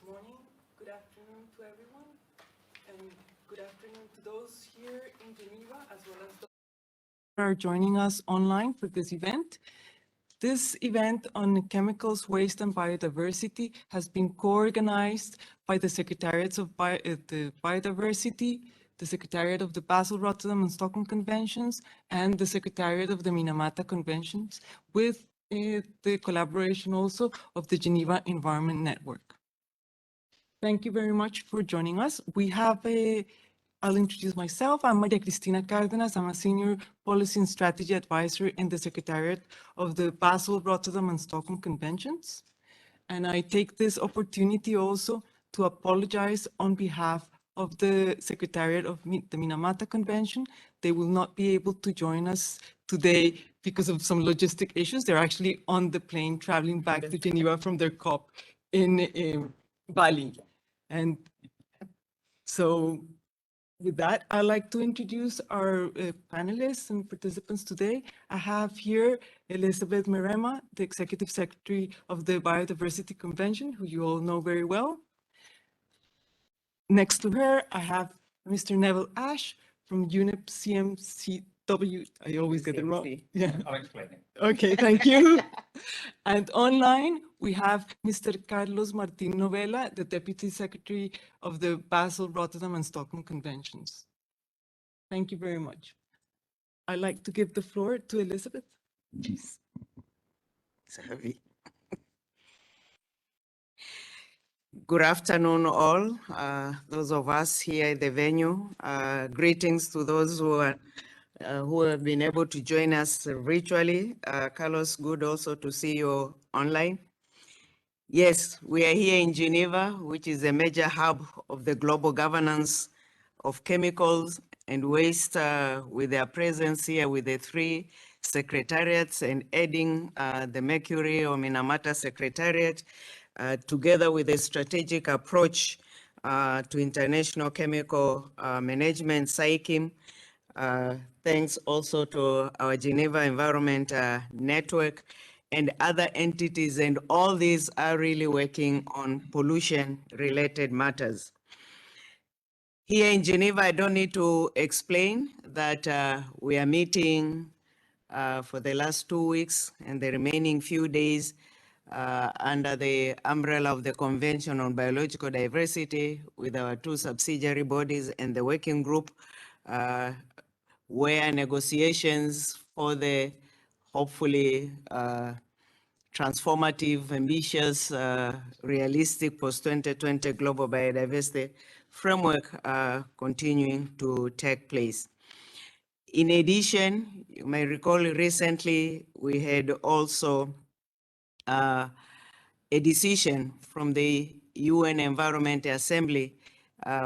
Good morning, good afternoon to everyone, and good afternoon to those here in Geneva, as well as those who are joining us online for this event. This event on chemicals, waste, and biodiversity has been co-organized by the Secretariats of the Biodiversity, the Secretariat of the Basel, Rotterdam, and Stockholm Conventions, and the Secretariat of the Minamata Conventions, with the collaboration also of the Geneva Environment Network. Thank you very much for joining us. I'll introduce myself. I'm Maria Cristina Cárdenas. I'm a Senior Policy and Strategy Advisor in the Secretariat of the Basel, Rotterdam, and Stockholm Conventions. And I take this opportunity also to apologize on behalf of the Secretariat of the Minamata Convention. They will not be able to join us today because of some logistic issues. They're actually on the plane traveling back to Geneva from their COP in Bali. And so with that, I'd like to introduce our panelists and participants today. I have here Elizabeth Merema, the Executive Secretary of the Biodiversity Convention, who you all know very well. Next to her, I have Mr. Neville Ash from UNEP CMCW. I always get it wrong. Yeah. I'll explain it. Okay, thank you. And online, we have Mr. Carlos Martín Novela, the Deputy Secretary of the Basel, Rotterdam, and Stockholm Conventions. Thank you very much. I'd like to give the floor to Elizabeth. Jeez. Sorry. Good afternoon, all. Those of us here at the venue. Greetings to those who have been able to join us virtually. Carlos, good also to see you online. Yes, we are here in Geneva, which is a major hub of the global governance of chemicals and waste, with their presence here with the three secretariats and adding the Mercury or Minamata Secretariat, together with a strategic approach to international chemical management, SAICM. Thanks also to our Geneva Environment Network and other entities, and all these are really working on pollution-related matters. Here in Geneva, I don't need to explain that we are meeting for the last 2 weeks and the remaining few days under the umbrella of the Convention on Biological Diversity with our two subsidiary bodies and the working group, where negotiations for the hopefully transformative, ambitious, realistic post-2020 Global Biodiversity Framework are continuing to take place. In addition, you may recall recently we had also a decision from the UN Environment Assembly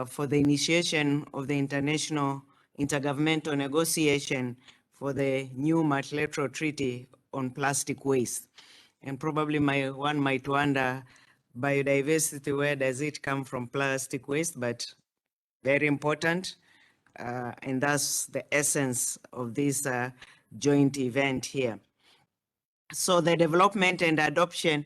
for the initiation of the international intergovernmental negotiation for the new multilateral treaty on plastic waste. And probably one might wonder, biodiversity, where does it come from, plastic waste? But very important, and that's the essence of this joint event here. So the development and adoption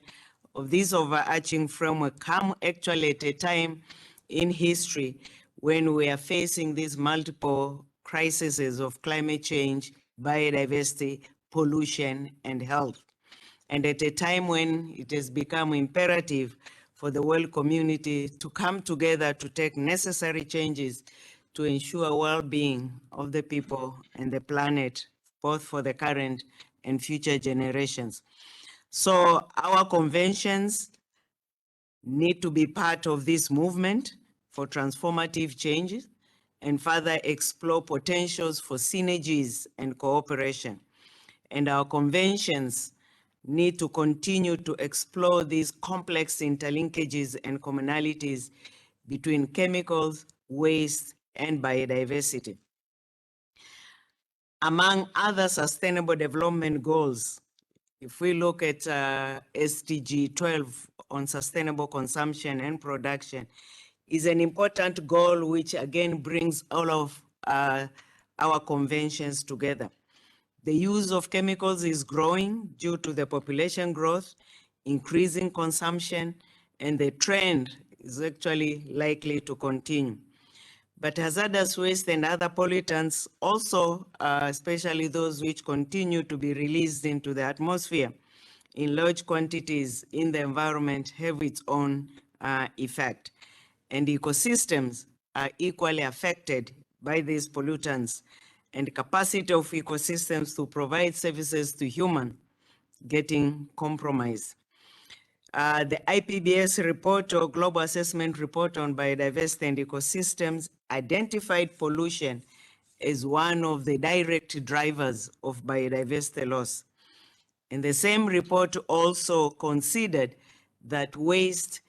of this overarching framework come actually at a time in history when we are facing these multiple crises of climate change, biodiversity, pollution, and health. And at a time when it has become imperative for the world community to come together to take necessary changes to ensure well-being of the people and the planet, both for the current and future generations. So our conventions need to be part of this movement for transformative changes and further explore potentials for synergies and cooperation. And our conventions need to continue to explore these complex interlinkages and commonalities between chemicals, waste, and biodiversity. Among other sustainable development goals, if we look at SDG 12 on sustainable consumption and production, is an important goal which again brings all of our conventions together. The use of chemicals is growing due to the population growth, increasing consumption, and the trend is actually likely to continue. But hazardous waste and other pollutants also, especially those which continue to be released into the atmosphere in large quantities in the environment, have its own effect. And ecosystems are equally affected by these pollutants, and capacity of ecosystems to provide services to humans getting compromised. The IPBES report, or Global Assessment Report on Biodiversity and Ecosystems, identified pollution as one of the direct drivers of biodiversity loss. And the same report also considered that waste,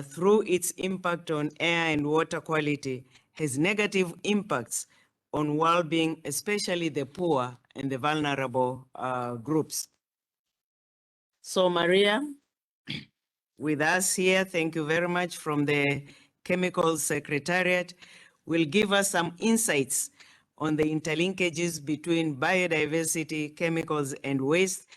through its impact on air and water quality, has negative impacts on well-being, especially the poor and the vulnerable groups. So Maria, with us here, thank you very much, from the Chemicals Secretariat, will give us some insights on the interlinkages between biodiversity, chemicals, and waste,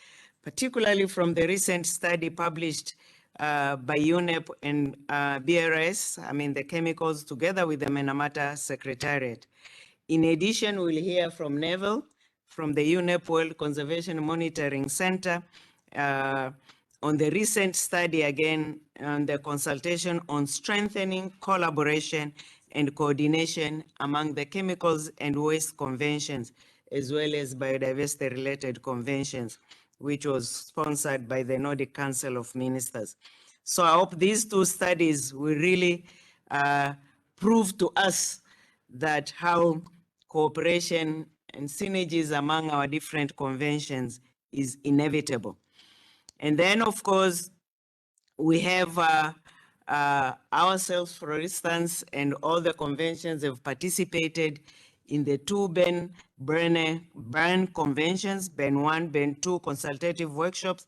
particularly from the recent study published by UNEP and BRS, the chemicals, together with the Minamata Secretariat. In addition, we'll hear from Neville from the UNEP World Conservation Monitoring Center, on the recent study, again, on the consultation on strengthening collaboration and coordination among the chemicals and waste conventions, as well as biodiversity-related conventions, which was sponsored by the Nordic Council of Ministers. So I hope these two studies will really prove to us that how cooperation and synergies among our different conventions is inevitable. And then, of course, we have ourselves, for instance, and all the conventions have participated in the two Bern conventions, Bern 1, Bern 2 consultative workshops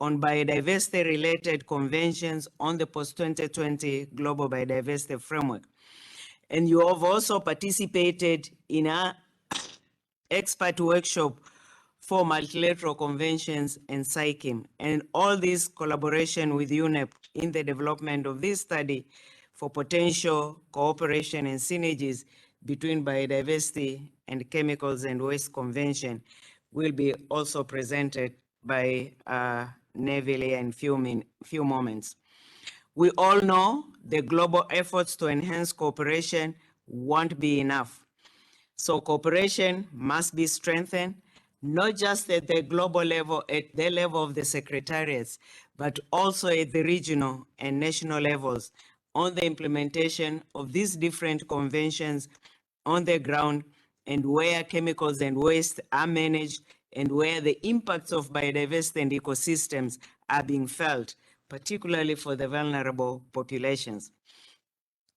on biodiversity-related conventions on the post-2020 Global Biodiversity Framework. And you have also participated in our expert workshop for multilateral conventions and SAICM, and all this collaboration with UNEP in the development of this study for potential cooperation and synergies between biodiversity and chemicals and waste convention will be also presented by Neville in few moments. We all know the global efforts to enhance cooperation won't be enough. So cooperation must be strengthened, not just at the global level, at the level of the secretariats, but also at the regional and national levels on the implementation of these different conventions on the ground, and where chemicals and waste are managed, and where the impacts of biodiversity and ecosystems are being felt, particularly for the vulnerable populations.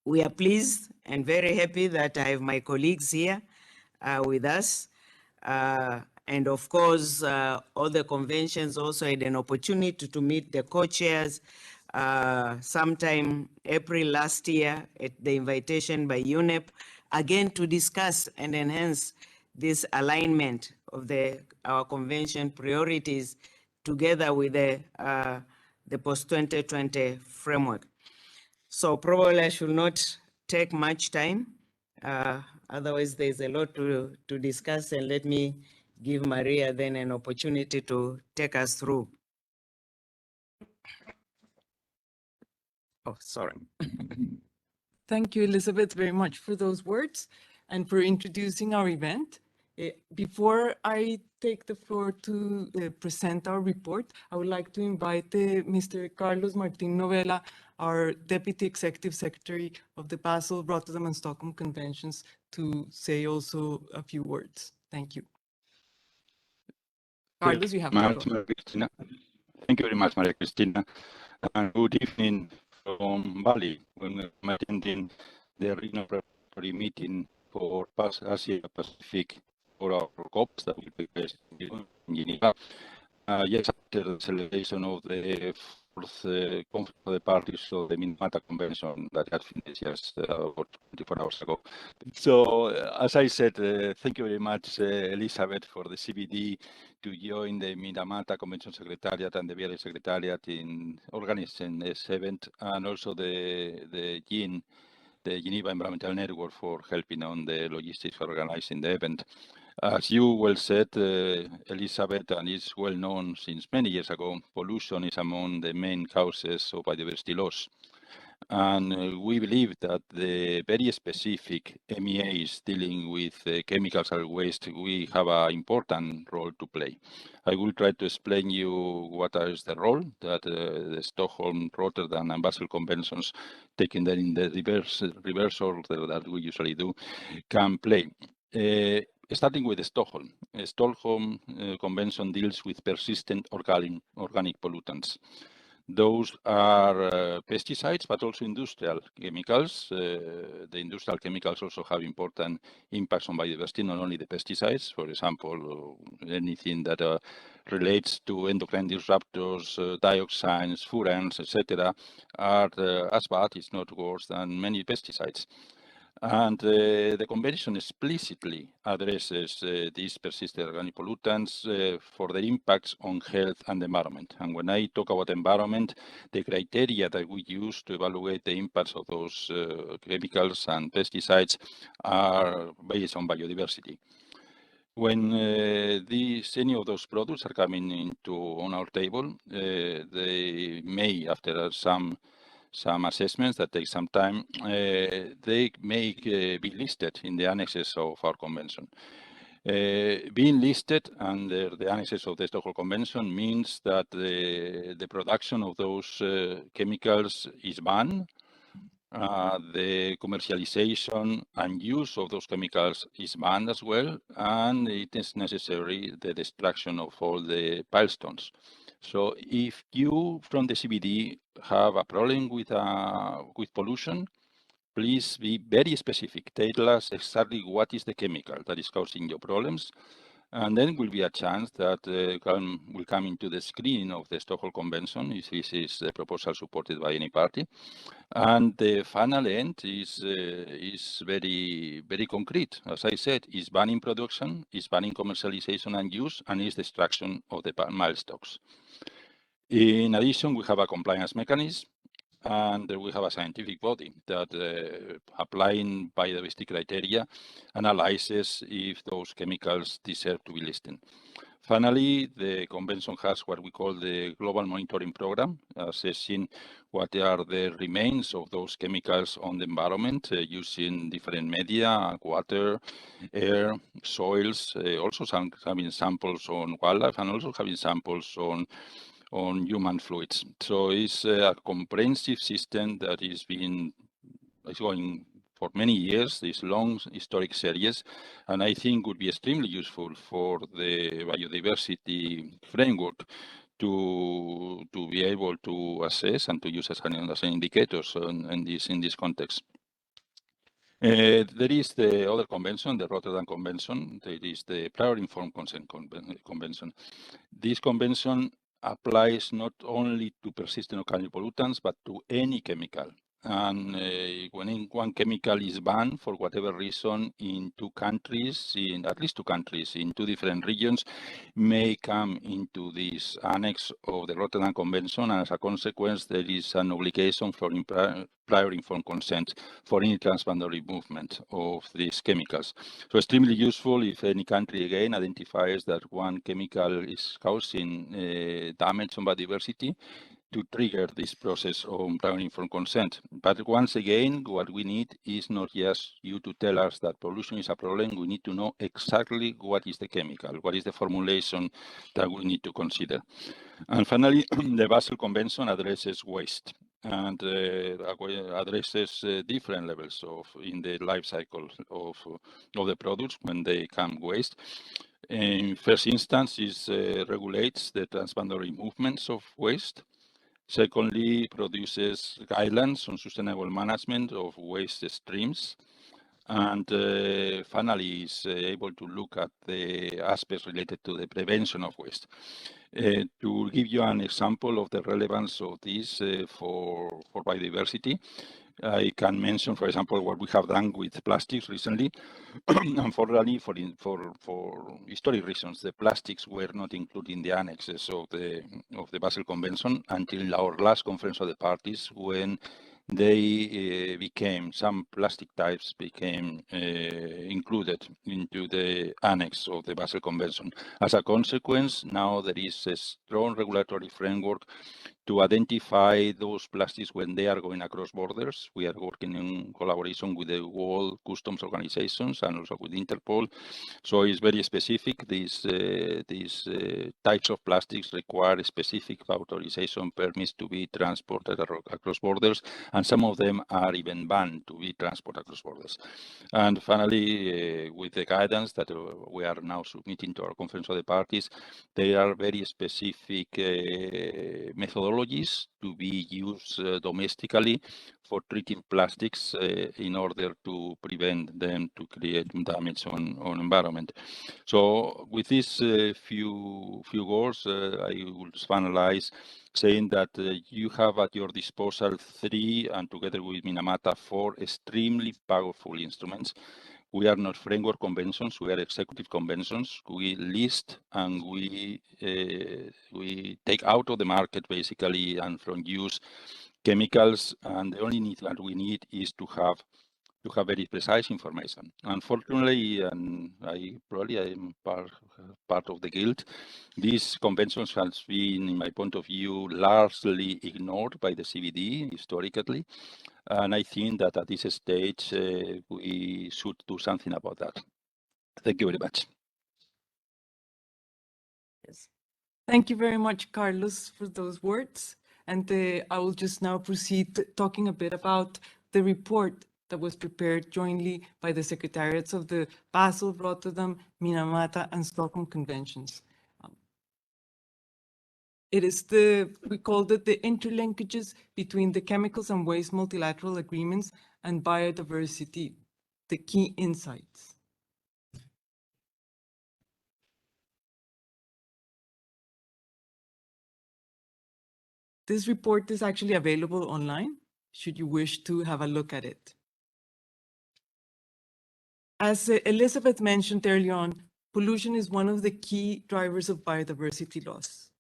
We are pleased and very happy that I have my colleagues here with us. And of course, all the conventions also had an opportunity to meet the co-chairs sometime April last year at the invitation by UNEP, again to discuss and enhance this alignment of our convention priorities together with the post-2020 framework. So probably I should not take much time. Otherwise, there's a lot to discuss, and let me give Maria then an opportunity to take us through. Oh, sorry. Thank you, Elizabeth, very much for those words and for introducing our event. Before I take the floor to present our report, I would like to invite Mr. Carlos Martin Novella, our Deputy Executive Secretary of the Basel, Rotterdam and Stockholm Conventions, to say also a few words. Thank you. Carlos, you have the floor. Thank you very much, Maria Cristina. And good evening from Bali, when I'm attending the regional preparatory meeting for Asia Pacific for our COPs that will be based in Geneva. Yes, after the celebration of the Conference of the Parties of the Minamata Convention that had finished just about 24 hours ago. So, as I said, thank you very much, Elizabeth, for the CBD to join the Minamata Convention Secretariat and the BRI Secretariat in organizing this event, and also the Geneva Environment Network for helping on the logistics for organizing the event. As you well said, Elizabeth, and it's well known since many years ago, pollution is among the main causes of biodiversity loss. And we believe that the very specific MEAs dealing with chemicals and waste, we have an important role to play. I will try to explain you what is the role that the Stockholm, Rotterdam and Basel Conventions, taking them in the reverse order that we usually do, can play. Starting with the Stockholm. Stockholm Convention deals with persistent organic pollutants. Those are pesticides, but also industrial chemicals. The industrial chemicals also have important impacts on biodiversity, not only the pesticides. For example, anything that relates to endocrine disruptors, dioxins, furans, etc., are as bad, if not worse, than many pesticides. And the convention explicitly addresses these persistent organic pollutants for their impacts on health and environment. And when I talk about environment, the criteria that we use to evaluate the impacts of those chemicals and pesticides are based on biodiversity. When any of those products are coming on our table, they may, after some assessments that take some time, they may be listed in the annexes of our convention. Being listed under the annexes of the Stockholm Convention means that the production of those chemicals is banned. The commercialization and use of those chemicals is banned as well, and it is necessary the destruction of all the pilestones. So if you from the CBD have a problem with pollution, please be very specific. Tell us exactly what is the chemical that is causing your problems, and then will be a chance that will come into the screening of the Stockholm Convention if this is the proposal supported by any party. And the final end is very, very concrete. As I said, is banning production, is banning commercialization and use, and is destruction of the milestocks. In addition, we have a compliance mechanism, and we have a scientific body that, applying biodiversity criteria, analyzes if those chemicals deserve to be listed. Finally, the convention has what we call the Global Monitoring Program, assessing what are the remains of those chemicals on the environment using different media, water, air, soils, also having samples on wildlife, and also having samples on human fluids. So it's a comprehensive system that is going for many years, this long historic series, and I think would be extremely useful for the biodiversity framework to be able to assess and to use as an indicators in this context. There is the other convention, the Rotterdam Convention. There is the Prior Informed Consent Convention. This convention applies not only to persistent organic pollutants, but to any chemical. And when one chemical is banned for whatever reason in at least two countries, in two different regions, may come into this annex of the Rotterdam Convention, and as a consequence, there is an obligation for prior informed consent for any transboundary movement of these chemicals. So extremely useful if any country again identifies that one chemical is causing damage on biodiversity, to trigger this process of prior informed consent. But once again, what we need is not just you to tell us that pollution is a problem. We need to know exactly what is the chemical, what is the formulation that we need to consider. And finally, the Basel Convention addresses waste and addresses different levels in the life cycle of the products when they come waste. In first instance, it regulates the transboundary movements of waste. Secondly, produces guidelines on sustainable management of waste streams. And finally, is able to look at the aspects related to the prevention of waste. To give you an example of the relevance of this for biodiversity, I can mention, for example, what we have done with plastics recently. Unfortunately, for historic reasons, the plastics were not included in the annexes of the Basel Convention until our last conference of the parties, when they some plastic types became included into the annex of the Basel Convention. As a consequence, now there is a strong regulatory framework to identify those plastics when they are going across borders. We are working in collaboration with the World Customs Organizations and also with Interpol. So it's very specific. These types of plastics require specific authorization permits to be transported across borders, and some of them are even banned to be transported across borders. And finally, with the guidance that we are now submitting to our Conference of the Parties, there are very specific methodologies to be used domestically for treating plastics in order to prevent them to create damage on environment. So with these few goals, I will finalize saying that you have at your disposal 3, and together with Minamata, 4 extremely powerful instruments. We are not framework conventions, we are executive conventions. We list and we take out of the market basically and from use chemicals, and the only need that we need is to have very precise information. Unfortunately, and I am part of the guild, these conventions has been, in my point of view, largely ignored by the CBD historically. And I think that at this stage, we should do something about that. Thank you very much. Yes. Thank you very much, Carlos, for those words. And I will just now proceed talking a bit about the report that was prepared jointly by the secretariats of the Basel, Rotterdam, Minamata, and Stockholm Conventions. We called it the interlinkages between the chemicals and waste multilateral agreements and biodiversity, the key insights. This report is actually available online, should you wish to have a look at it. As Elizabeth mentioned earlier on, pollution is one of the key drivers of biodiversity loss.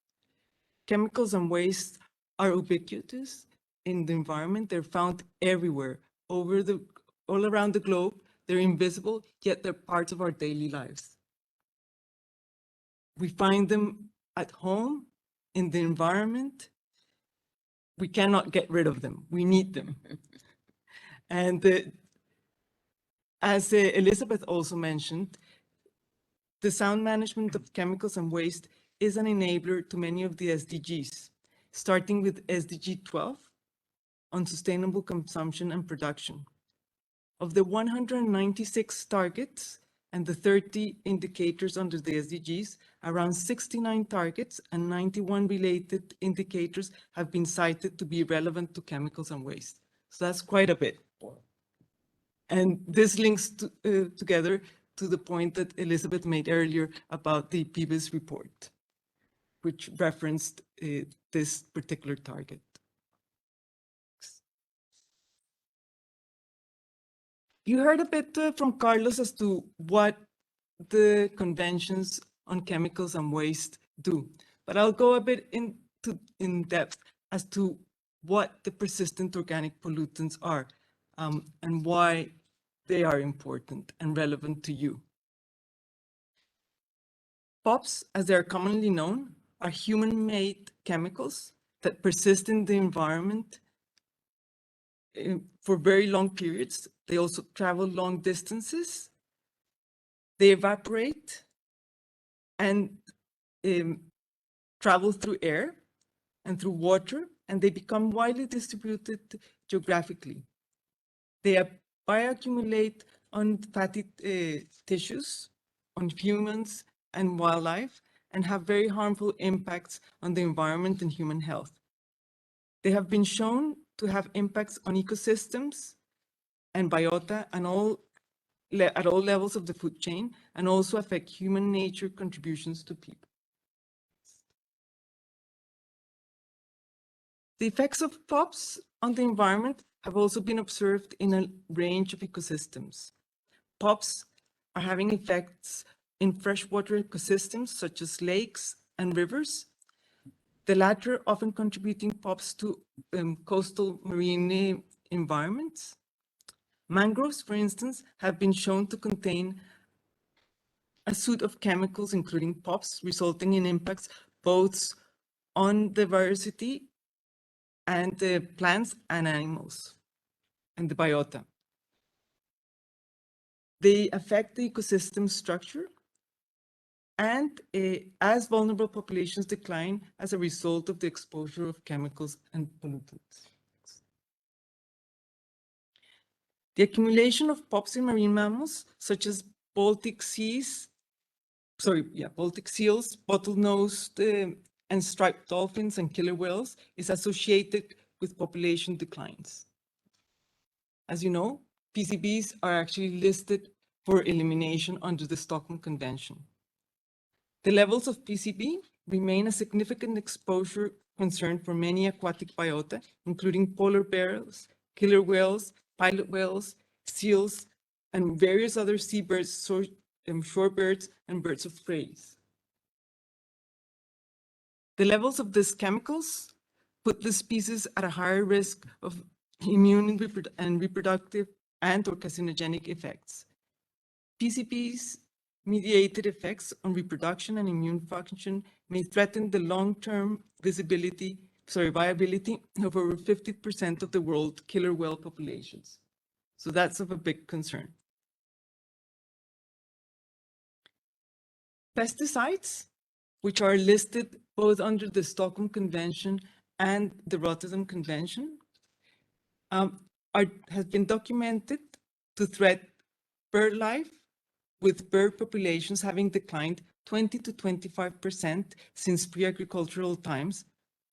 Chemicals and waste are ubiquitous in the environment. They're found everywhere, all around the globe. They're invisible, yet they're parts of our daily lives. We find them at home, in the environment. We cannot get rid of them. We need them. And as Elizabeth also mentioned, the sound management of chemicals and waste is an enabler to many of the SDGs, starting with SDG 12 on sustainable consumption and production. Of the 196 targets and the 30 indicators under the SDGs, around 69 targets and 91 related indicators have been cited to be relevant to chemicals and waste. So that's quite a bit. And this links together to the point that Elizabeth made earlier about the PBIS report, which referenced this particular target. You heard a bit from Carlos as to what the conventions on chemicals and waste do, but I'll go a bit in depth as to what the persistent organic pollutants are and why they are important and relevant to you. POPs, as they are commonly known, are human-made chemicals that persist in the environment for very long periods. They also travel long distances. They evaporate and travel through air and through water, and they become widely distributed geographically. They bioaccumulate on fatty tissues, on humans and wildlife, and have very harmful impacts on the environment and human health. They have been shown to have impacts on ecosystems and biota and at all levels of the food chain, and also affect human nature contributions to people. The effects of POPs on the environment have also been observed in a range of ecosystems. POPs are having effects in freshwater ecosystems such as lakes and rivers, the latter often contributing POPs to coastal marine environments. Mangroves, for instance, have been shown to contain a suite of chemicals, including POPs, resulting in impacts both on the diversity and the plants and animals and the biota. They affect the ecosystem structure and as vulnerable populations decline as a result of the exposure of chemicals and pollutants. The accumulation of POPs in marine mammals, such as Baltic seals, bottlenose and striped dolphins and killer whales, is associated with population declines. As you know, PCBs are actually listed for elimination under the Stockholm Convention. The levels of PCB remain a significant exposure concern for many aquatic biota, including polar bears, killer whales, pilot whales, seals, and various other seabirds, shorebirds, and birds of prey. The levels of these chemicals put the species at a higher risk of immune and reproductive and/or carcinogenic effects. PCBs mediated effects on reproduction and immune function may threaten the long-term viability of over 50% of the world killer whale populations. So that's of a big concern. Pesticides, which are listed both under the Stockholm Convention and the Rotterdam Convention, has been documented to threaten bird life, with bird populations having declined 20 to 25% since pre-agricultural times,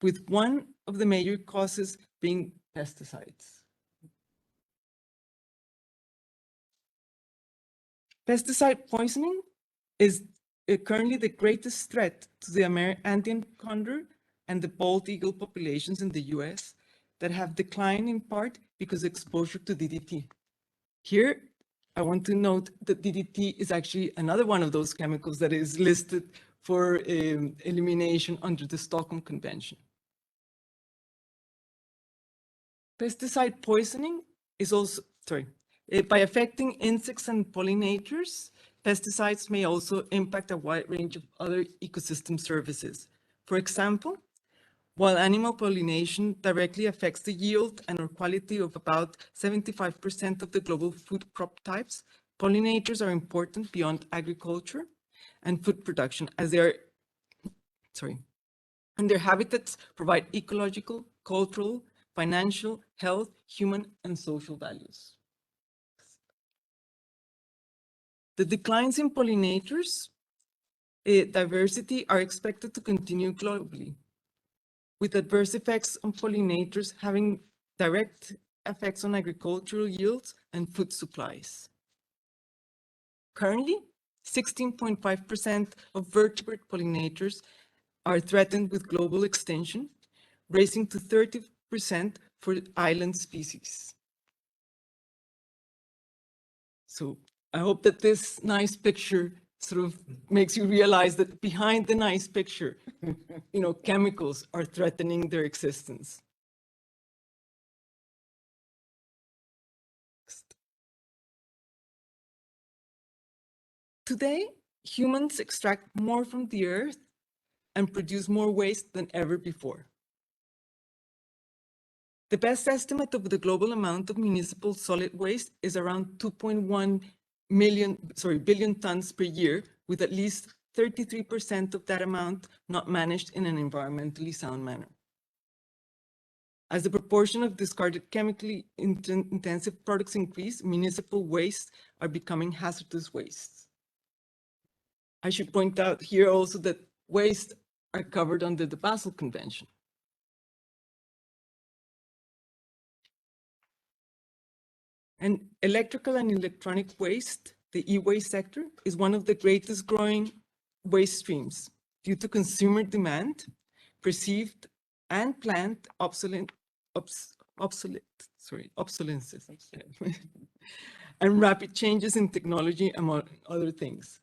with one of the major causes being pesticides. Pesticide poisoning is currently the greatest threat to the Andean condor and the bald eagle populations in the US that have declined in part because of exposure to DDT. Here, I want to note that DDT is actually another one of those chemicals that is listed for elimination under the Stockholm Convention. Pesticide poisoning is also, by affecting insects and pollinators, pesticides may also impact a wide range of other ecosystem services. For example, while animal pollination directly affects the yield and/or quality of about 75% of the global food crop types, pollinators are important beyond agriculture and food production as and their habitats provide ecological, cultural, financial, health, human, and social values. The declines in pollinators diversity are expected to continue globally, with adverse effects on pollinators having direct effects on agricultural yields and food supplies. Currently, 16.5% of vertebrate pollinators are threatened with global extinction, rising to 30% for island species. So I hope that this nice picture sort of makes you realize that behind the nice picture, chemicals are threatening their existence. Today, humans extract more from the earth and produce more waste than ever before. The best estimate of the global amount of municipal solid waste is around 2.1 billion tons per year, with at least 33% of that amount not managed in an environmentally sound manner. As the proportion of discarded chemically intensive products increase, municipal wastes are becoming hazardous wastes. I should point out here also that wastes are covered under the Basel Convention. And electrical and electronic waste, the e-waste sector, is one of the greatest growing waste streams due to consumer demand, perceived and plant obsolescence, and rapid changes in technology, among other things.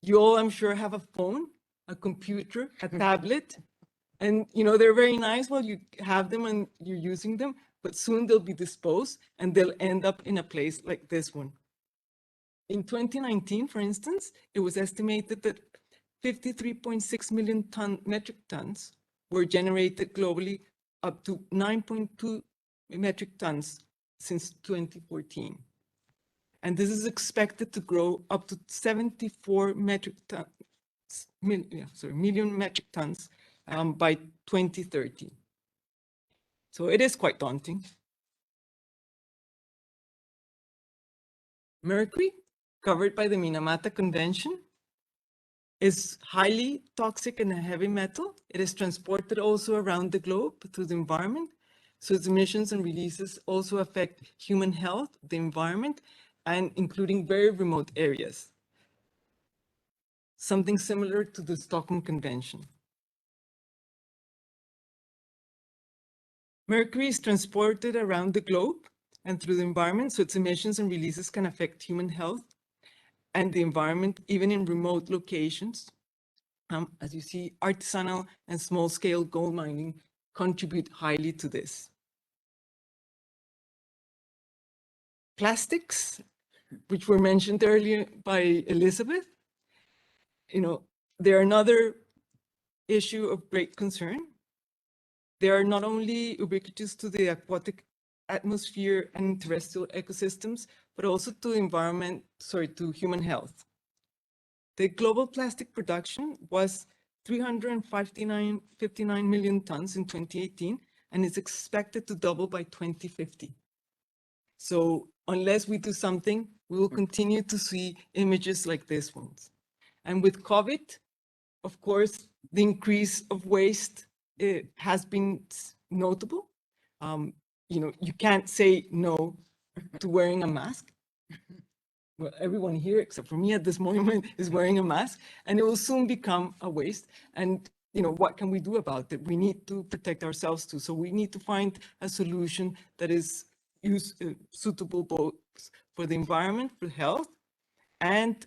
You all, I'm sure, have a phone, a computer, a tablet, and they're very nice while you have them and you're using them, but soon they'll be disposed and they'll end up in a place like this one. In 2019, for instance, it was estimated that 53.6 million metric tons were generated globally, up to 9.2 metric tons since 2014. And this is expected to grow up to 74 million metric tons by 2030. So it is quite daunting. Mercury, covered by the Minamata Convention, is highly toxic and a heavy metal. It is transported also around the globe through the environment. So its emissions and releases also affect human health, the environment, and including very remote areas. Something similar to the Stockholm Convention. Mercury is transported around the globe and through the environment, so its emissions and releases can affect human health and the environment, even in remote locations. As you see, artisanal and small-scale gold mining contribute highly to this. Plastics, which were mentioned earlier by Elizabeth, they're another issue of great concern. They are not only ubiquitous to the aquatic atmosphere and terrestrial ecosystems, but also to human health. The global plastic production was 359 million tons in 2018, and is expected to double by 2050. So unless we do something, we will continue to see images like this one. And with COVID, of course, the increase of waste has been notable. You can't say no to wearing a mask. Well, everyone here, except for me at this moment, is wearing a mask, and it will soon become a waste. And what can we do about it? We need to protect ourselves too. So we need to find a solution that is suitable both for the environment, for health, and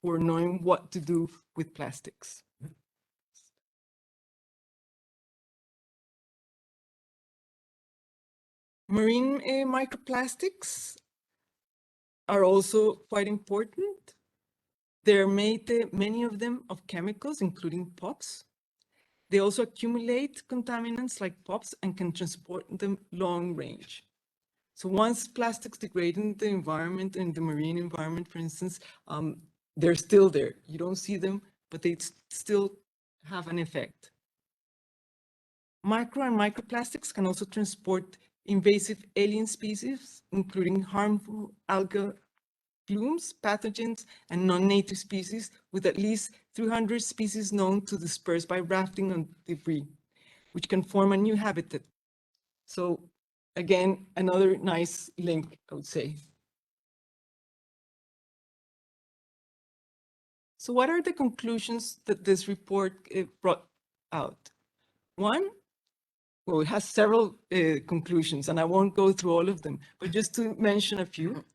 for knowing what to do with plastics. Marine microplastics are also quite important. They're made, many of them, of chemicals, including POPs. They also accumulate contaminants like POPs and can transport them long range. So once plastics degrade in the environment, in the marine environment, for instance, they're still there. You don't see them, but they still have an effect. Micro and microplastics can also transport invasive alien species, including harmful algal blooms, pathogens, and non-native species, with at least 300 species known to disperse by rafting on debris, which can form a new habitat. So again, another nice link, I would say. So what are the conclusions that this report brought out? One, well, it has several conclusions, and I won't go through all of them, but just to mention a few.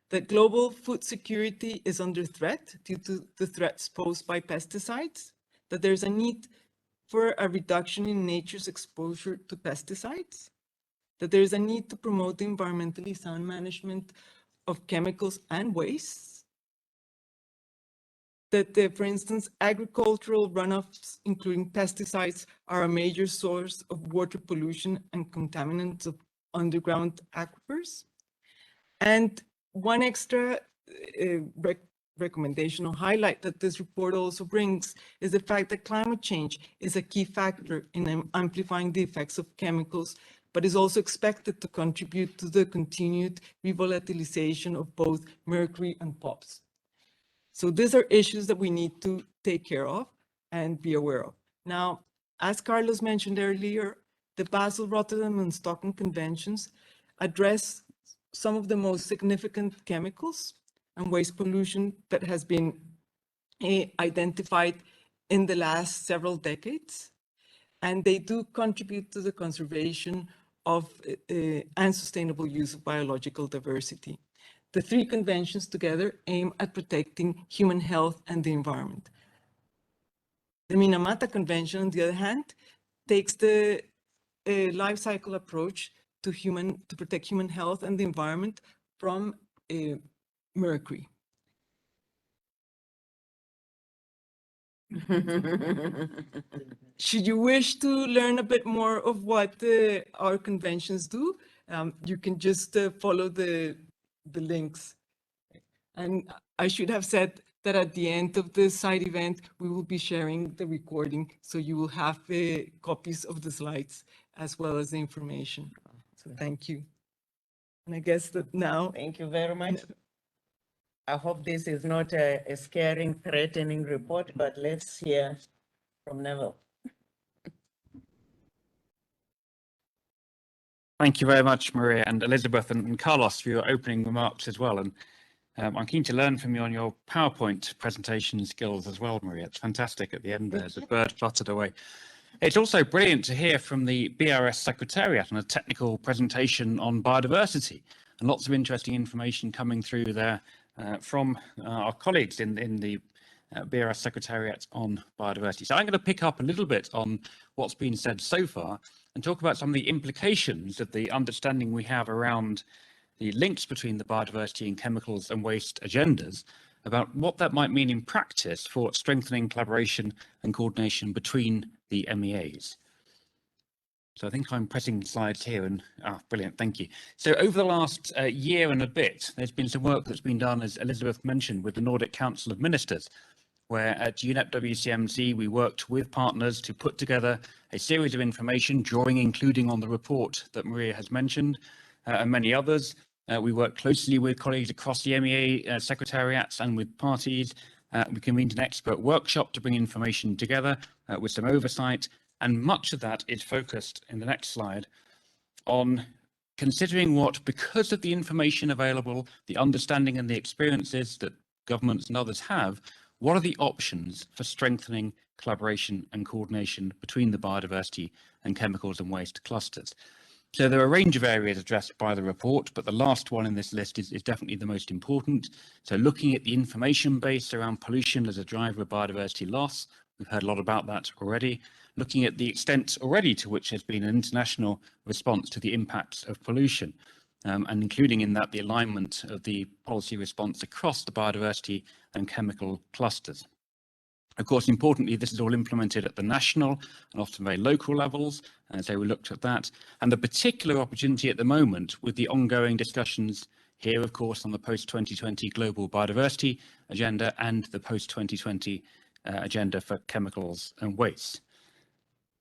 That global food security is under threat due to the threats posed by pesticides, that there's a need for a reduction in nature's exposure to pesticides, that there's a need to promote the environmentally sound management of chemicals and wastes, that, for instance, agricultural runoffs, including pesticides, are a major source of water pollution and contaminants of underground aquifers, and one extra recommendation or highlight that this report also brings is the fact that climate change is a key factor in amplifying the effects of chemicals, but is also expected to contribute to the continued revolatilization of both mercury and POPs. So these are issues that we need to take care of and be aware of. Now, as Carlos mentioned earlier, the Basel, Rotterdam, and Stockholm Conventions address some of the most significant chemicals and waste pollution that has been identified in the last several decades. and they do contribute to the conservation of and sustainable use of biological diversity. The three conventions together aim at protecting human health and the environment. The Minamata Convention, on the other hand, takes the life cycle approach to protect human health and the environment from mercury. Should you wish to learn a bit more of what our conventions do, you can just follow the links. And I should have said that at the end of the side event, we will be sharing the recording, so you will have copies of the slides as well as the information. So thank you. And I guess that now. Thank you very much. I hope this is not a scaring, threatening report, but let's hear from Neville. Thank you very much, Maria and Elizabeth and Carlos, for your opening remarks as well. And I'm keen to learn from you on your PowerPoint presentation skills as well, Maria. It's fantastic at the end there, the bird fluttered away. It's also brilliant to hear from the BRS Secretariat on a technical presentation on biodiversity, and lots of interesting information coming through there from our colleagues in the BRS Secretariat on biodiversity. So I'm going to pick up a little bit on what's been said so far and talk about some of the implications of the understanding we have around the links between the biodiversity and chemicals and waste agendas, about what that might mean in practice for strengthening collaboration and coordination between the MEAs. So I think I'm pressing slides here and, brilliant, thank you. So over the last year and a bit, there's been some work that's been done, as Elizabeth mentioned, with the Nordic Council of Ministers, where at UNEP WCMC, we worked with partners to put together a series of information, drawing including on the report that Maria has mentioned, and many others. We worked closely with colleagues across the MEA secretariats and with parties. We convened an expert workshop to bring information together with some oversight, and much of that is focused in the next slide on considering what, because of the information available, the understanding and the experiences that governments and others have, what are the options for strengthening collaboration and coordination between the biodiversity and chemicals and waste clusters? So there are a range of areas addressed by the report, but the last one in this list is definitely the most important. So looking at the information base around pollution as a driver of biodiversity loss, we've heard a lot about that already. Looking at the extent already to which there's been an international response to the impacts of pollution, and including in that the alignment of the policy response across the biodiversity and chemical clusters. Of course, importantly, this is all implemented at the national and often very local levels, and so we looked at that. And the particular opportunity at the moment with the ongoing discussions here, of course, on the Post-2020 Global Biodiversity Agenda and the Post-2020 Agenda for Chemicals and Waste.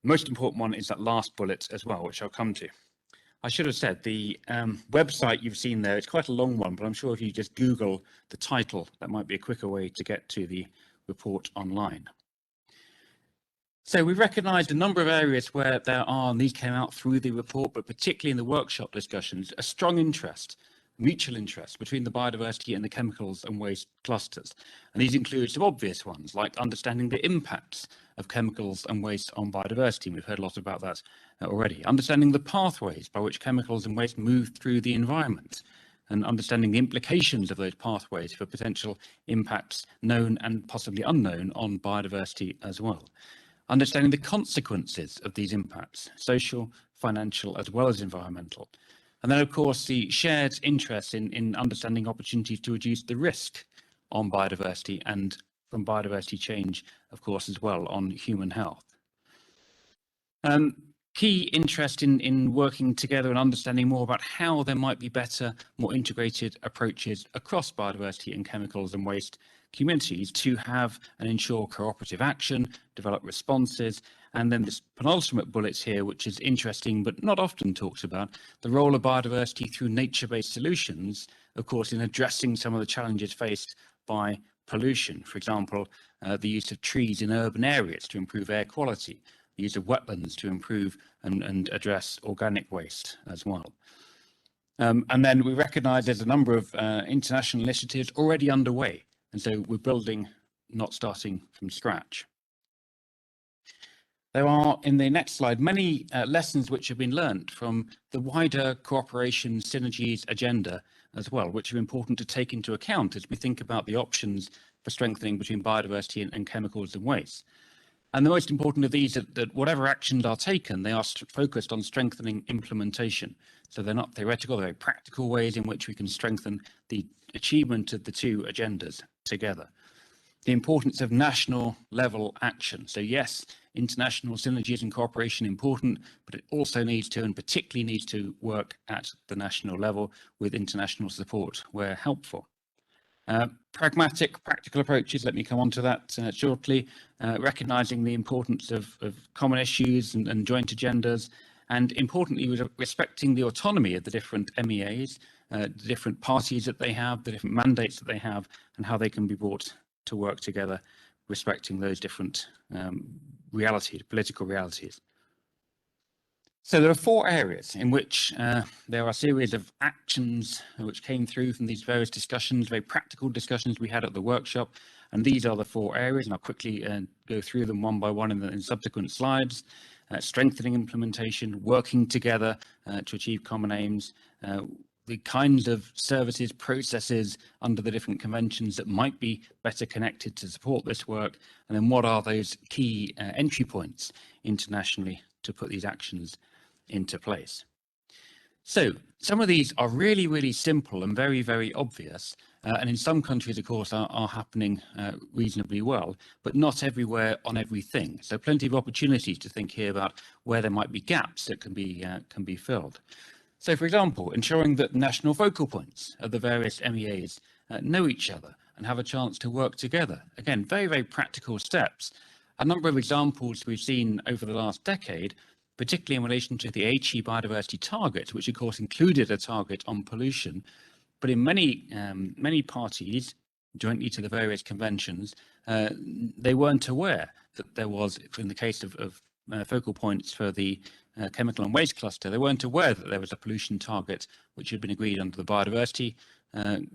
Most important one is that last bullet as well, which I'll come to. I should have said the website you've seen there, it's quite a long one, but I'm sure if you just Google the title, that might be a quicker way to get to the report online. So we recognised a number of areas where there are, and these came out through the report, but particularly in the workshop discussions, a strong interest, mutual interest between the biodiversity and the chemicals and waste clusters. And these include some obvious ones, like understanding the impacts of chemicals and waste on biodiversity. We've heard a lot about that already. Understanding the pathways by which chemicals and waste move through the environment, and understanding the implications of those pathways for potential impacts known and possibly unknown on biodiversity as well. Understanding the consequences of these impacts, social, financial, as well as environmental. And then, of course, the shared interest in understanding opportunities to reduce the risk on biodiversity and from biodiversity change, of course, as well on human health. Key interest in working together and understanding more about how there might be better, more integrated approaches across biodiversity and chemicals and waste communities to have and ensure cooperative action, develop responses, and then this penultimate bullet here, which is interesting but not often talked about, the role of biodiversity through nature-based solutions, of course, in addressing some of the challenges faced by pollution. For example, the use of trees in urban areas to improve air quality, the use of wetlands to improve and address organic waste as well. And then we recognise there's a number of international initiatives already underway, and so we're building, not starting from scratch. There are, in the next slide, many lessons which have been learned from the wider cooperation synergies agenda as well, which are important to take into account as we think about the options for strengthening between biodiversity and chemicals and waste. And the most important of these are that whatever actions are taken, they are focused on strengthening implementation. So they're not theoretical, they're very practical ways in which we can strengthen the achievement of the two agendas together. The importance of national level action. So yes, international synergies and cooperation important, but it also needs to, and particularly needs to, work at the national level with international support where helpful. Pragmatic, practical approaches, let me come on to that shortly, recognising the importance of common issues and joint agendas, and importantly, respecting the autonomy of the different MEAs, the different parties that they have, the different mandates that they have, and how they can be brought to work together, respecting those different realities, political realities. So there are four areas in which there are a series of actions which came through from these various discussions, very practical discussions we had at the workshop. And these are the four areas, and I'll quickly go through them one by one in subsequent slides. Strengthening implementation, working together to achieve common aims, the kinds of services, processes under the different conventions that might be better connected to support this work, and then what are those key entry points internationally to put these actions into place. So some of these are really, really simple and very, very obvious, and in some countries, of course, are happening reasonably well, but not everywhere on everything. So plenty of opportunities to think here about where there might be gaps that can be filled. So, for example, ensuring that national focal points of the various MEAs know each other and have a chance to work together. Again, very, very practical steps. A number of examples we've seen over the last decade, particularly in relation to the HE biodiversity target, which of course included a target on pollution, but in many parties, jointly to the various conventions, they weren't aware that there was, in the case of focal points for the chemical and waste cluster, they weren't aware that there was a pollution target which had been agreed under the Biodiversity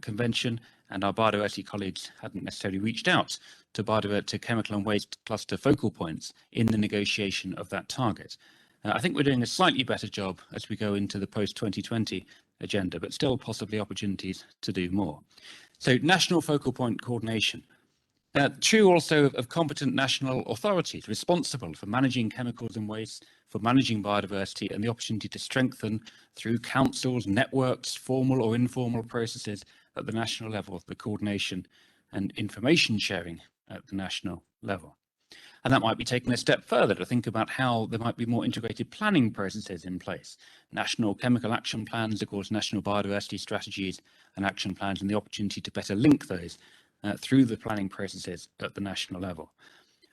Convention, and our biodiversity colleagues hadn't necessarily reached out to chemical and waste cluster focal points in the negotiation of that target. I think we're doing a slightly better job as we go into the post-2020 agenda, but still possibly opportunities to do more. So national focal point coordination. True also of competent national authorities responsible for managing chemicals and waste, for managing biodiversity, and the opportunity to strengthen through councils, networks, formal or informal processes at the national level, the coordination and information sharing at the national level. And that might be taken a step further to think about how there might be more integrated planning processes in place. National chemical action plans, of course, national biodiversity strategies and action plans, and the opportunity to better link those through the planning processes at the national level.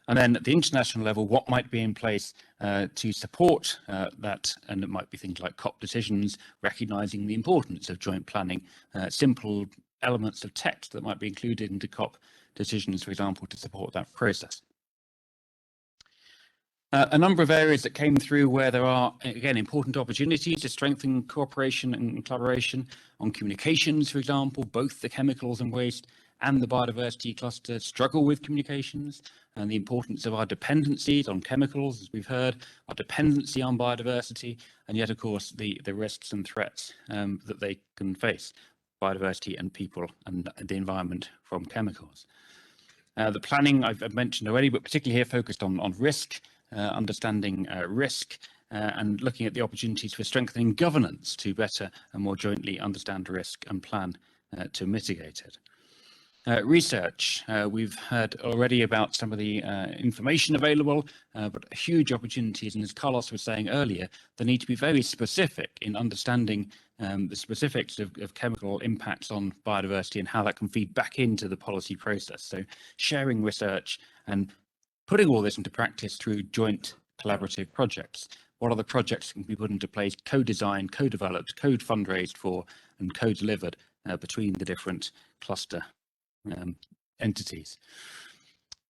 And then at the international level, what might be in place to support that? And it might be things like COP decisions, recognizing the importance of joint planning, simple elements of text that might be included into COP decisions, for example, to support that process. A number of areas that came through where there are, again, important opportunities to strengthen cooperation and collaboration on communications, for example. Both the chemicals and waste and the biodiversity cluster struggle with communications, and the importance of our dependencies on chemicals, as we've heard, our dependency on biodiversity, and yet, of course, the risks and threats that they can face, biodiversity and people and the environment from chemicals. The planning I've mentioned already, but particularly here focused on risk, understanding risk, and looking at the opportunities for strengthening governance to better and more jointly understand risk and plan to mitigate it. Research, we've heard already about some of the information available, but huge opportunities, and as Carlos was saying earlier, they need to be very specific in understanding the specifics of chemical impacts on biodiversity and how that can feed back into the policy process. So sharing research and putting all this into practice through joint collaborative projects. What are the projects that can be put into place, co-designed, co-developed, co-fundraised for, and co-delivered between the different cluster entities.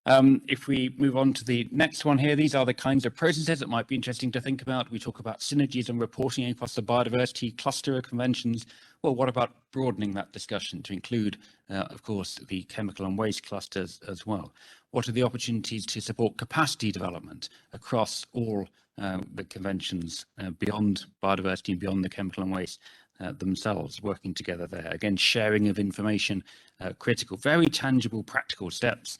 If we move on to the next one here, these are the kinds of processes that might be interesting to think about. We talk about synergies and reporting across the biodiversity cluster of conventions. Well, what about broadening that discussion to include, of course, the chemical and waste clusters as well? What are the opportunities to support capacity development across all the conventions beyond biodiversity and beyond the chemical and waste themselves, working together there? Again, sharing of information, critical, very tangible, practical steps.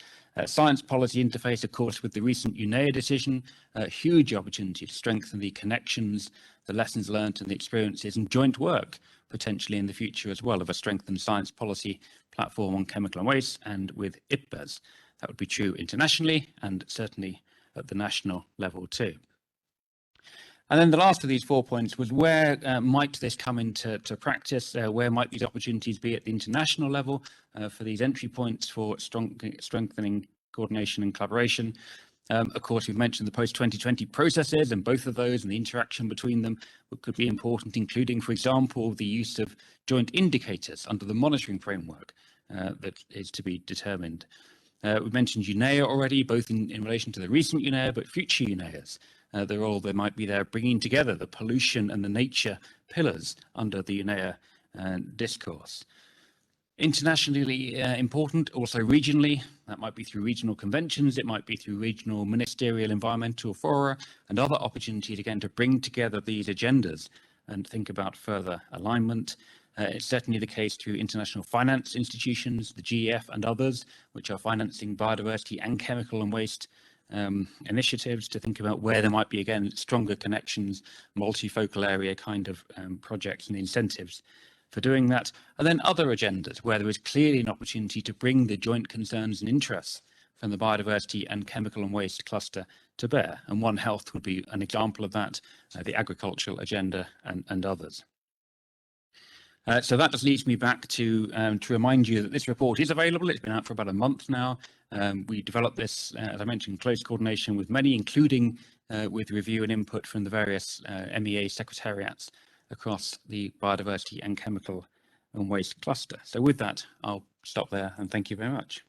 Science policy interface, of course, with the recent UNEA decision, a huge opportunity to strengthen the connections, the lessons learned and the experiences and joint work potentially in the future as well of a strengthened science policy platform on chemical and waste and with IPBES. That would be true internationally and certainly at the national level too. And then the last of these 4 points was where might this come into practice? Where might these opportunities be at the international level for these entry points for strengthening coordination and collaboration? Of course, we've mentioned the post-2020 processes, and both of those and the interaction between them could be important, including, for example, the use of joint indicators under the monitoring framework that is to be determined. We've mentioned UNEA already, both in relation to the recent UNEA, but future UNEAs. The role they might be there bringing together the pollution and the nature pillars under the UNEA discourse. Internationally important, also regionally, that might be through regional conventions, it might be through regional ministerial environmental fora and other opportunities again to bring together these agendas and think about further alignment. It's certainly the case through international finance institutions, the GEF and others, which are financing biodiversity and chemical and waste initiatives to think about where there might be, again, stronger connections, multifocal area kind of projects and incentives for doing that. And then other agendas where there is clearly an opportunity to bring the joint concerns and interests from the biodiversity and chemical and waste cluster to bear. And One Health would be an example of that, the agricultural agenda and others. So that just leads me back to remind you that this report is available. It's been out for about a month now. We developed this, as I mentioned, in close coordination with many, including with review and input from the various MEA secretariats across the biodiversity and chemical and waste cluster. So with that, I'll stop there and thank you very much.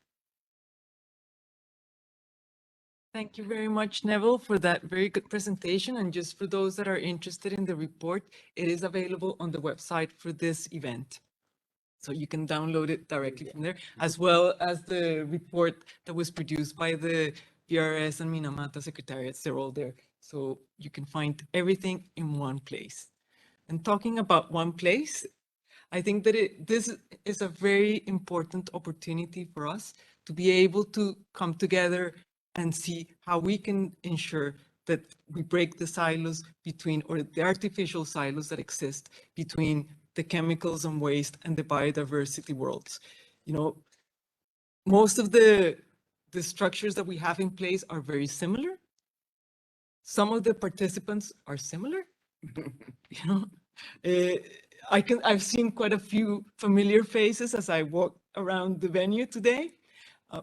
Thank you very much, Neville, for that very good presentation. And just for those that are interested in the report, it is available on the website for this event. So you can download it directly from there, as well as the report that was produced by the PRS and Minamata secretariats. They're all there. So you can find everything in one place. And talking about one place, I think that this is a very important opportunity for us to be able to come together and see how we can ensure that we break the silos between, or the artificial silos that exist between the chemicals and waste and the biodiversity worlds. You know, most of the structures that we have in place are very similar. Some of the participants are similar. You know, I've seen quite a few familiar faces as I walk around the venue today.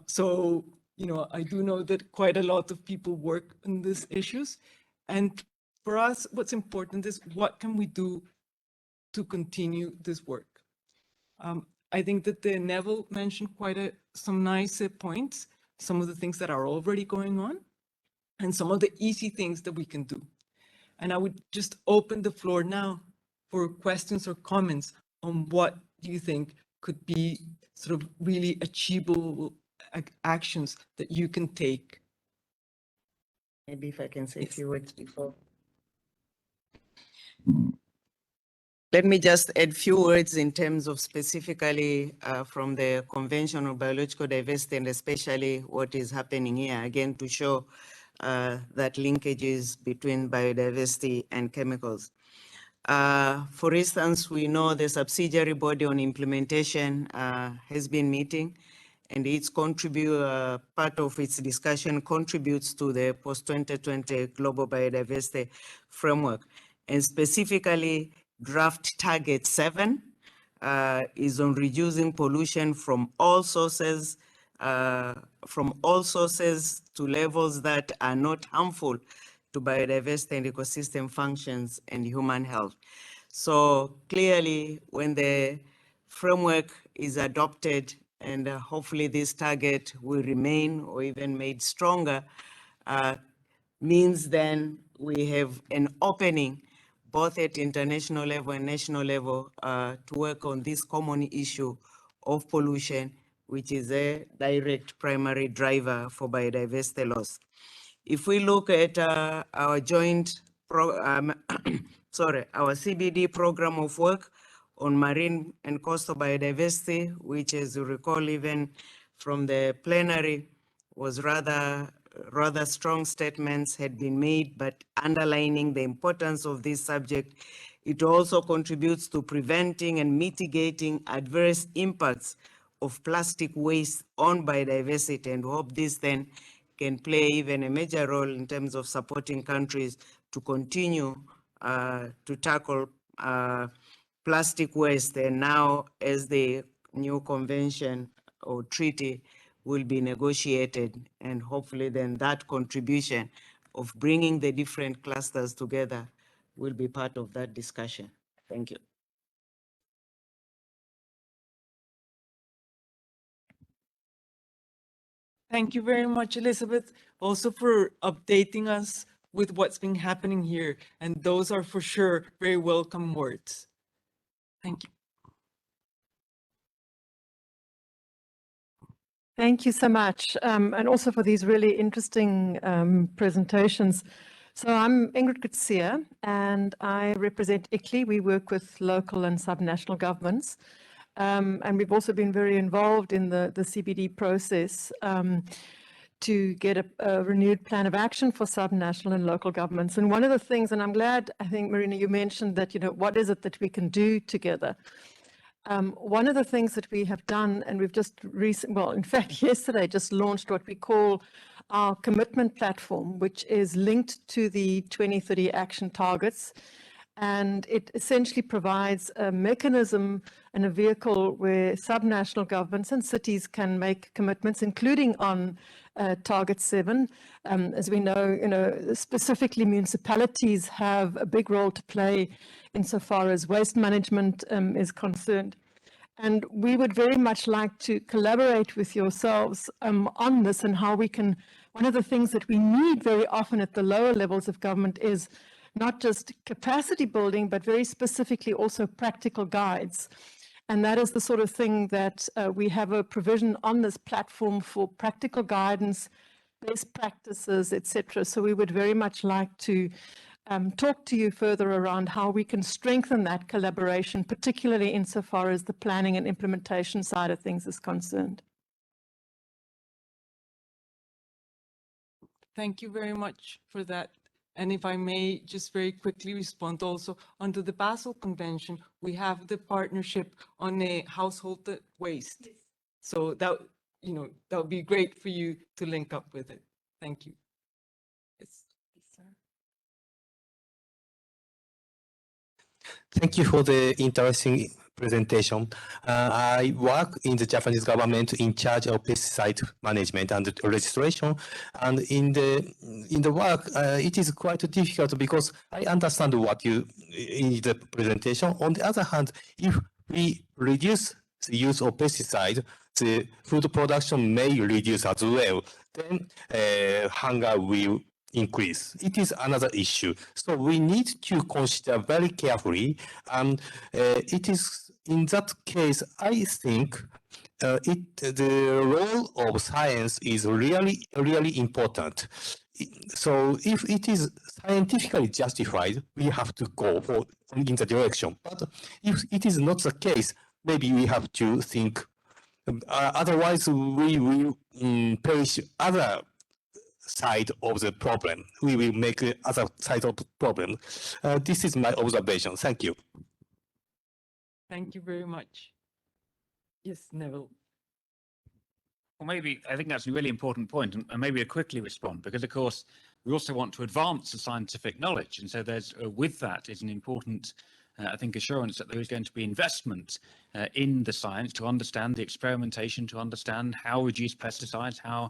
So, you know, I do know that quite a lot of people work on these issues. And for us, what's important is what can we do to continue this work? I think that the Neville mentioned some nice points, some of the things that are already going on, and some of the easy things that we can do. And I would just open the floor now for questions or comments on what do you think could be sort of really achievable actions that you can take. Maybe if I can say a few words before. Let me just add a few words in terms of specifically from the Convention on Biological Diversity and especially what is happening here, again, to show that linkages between biodiversity and chemicals. For instance, we know the Subsidiary Body on Implementation has been meeting, and its part of its discussion contributes to the Post-2020 Global Biodiversity Framework. And specifically, draft target 7 is on reducing pollution from all sources to levels that are not harmful to biodiversity and ecosystem functions and human health. So clearly, when the framework is adopted and hopefully this target will remain or even made stronger, means then we have an opening both at international level and national level to work on this common issue of pollution, which is a direct primary driver for biodiversity loss. If we look at our joint, our CBD program of work on marine and coastal biodiversity, which, as you recall, even from the plenary, was rather strong statements had been made, but underlining the importance of this subject. It also contributes to preventing and mitigating adverse impacts of plastic waste on biodiversity, and hope this then can play even a major role in terms of supporting countries to continue to tackle plastic waste. And now, as the new convention or treaty will be negotiated, and hopefully then that contribution of bringing the different clusters together will be part of that discussion. Thank you. Thank you very much, Elizabeth, also for updating us with what's been happening here. And those are for sure very welcome words. Thank you. Thank you so much, and also for these really interesting presentations. So I'm Ingrid Kutsia, and I represent ICLEI. We work with local and subnational governments, and we've also been very involved in the CBD process to get a renewed plan of action for subnational and local governments. And one of the things, and I'm glad, I think, Marina, you mentioned that, what is it that we can do together? One of the things that we have done, and we've just in fact, yesterday just launched what we call our commitment platform, which is linked to the 2030 action targets. And it essentially provides a mechanism and a vehicle where subnational governments and cities can make commitments, including on Target 7. As we know, specifically municipalities have a big role to play insofar as waste management is concerned. And we would very much like to collaborate with yourselves on this, and how we can, one of the things that we need very often at the lower levels of government is not just capacity building, but very specifically also practical guides. And that is the sort of thing that we have a provision on this platform for practical guidance, best practices, etc. So we would very much like to talk to you further around how we can strengthen that collaboration, particularly insofar as the planning and implementation side of things is concerned. Thank you very much for that. And if I may just very quickly respond also, under the Basel Convention, we have the partnership on a household waste. Yes. So that, that would be great for you to link up with it. Thank you. Yes. Thank you for the interesting presentation. I work in the Japanese government in charge of pesticide management and registration. And in the work, it is quite difficult because I understand what you in the presentation. On the other hand, if we reduce the use of pesticide, the food production may reduce as well. Then hunger will increase. It is another issue. So we need to consider very carefully. And it is in that case, I think the role of science is really, really important. So if it is scientifically justified, we have to go in the direction. But if it is not the case, maybe we have to think. Otherwise, we will perish other side of the problem. We will make the other side of the problem. This is my observation. Thank you. Thank you very much. Yes, Neville. Well, maybe I think that's a really important point, and maybe to quickly respond, because of course we also want to advance the scientific knowledge, and so there's with that is an important I think assurance that there is going to be investment in the science to understand the experimentation, to understand how reduced pesticides, how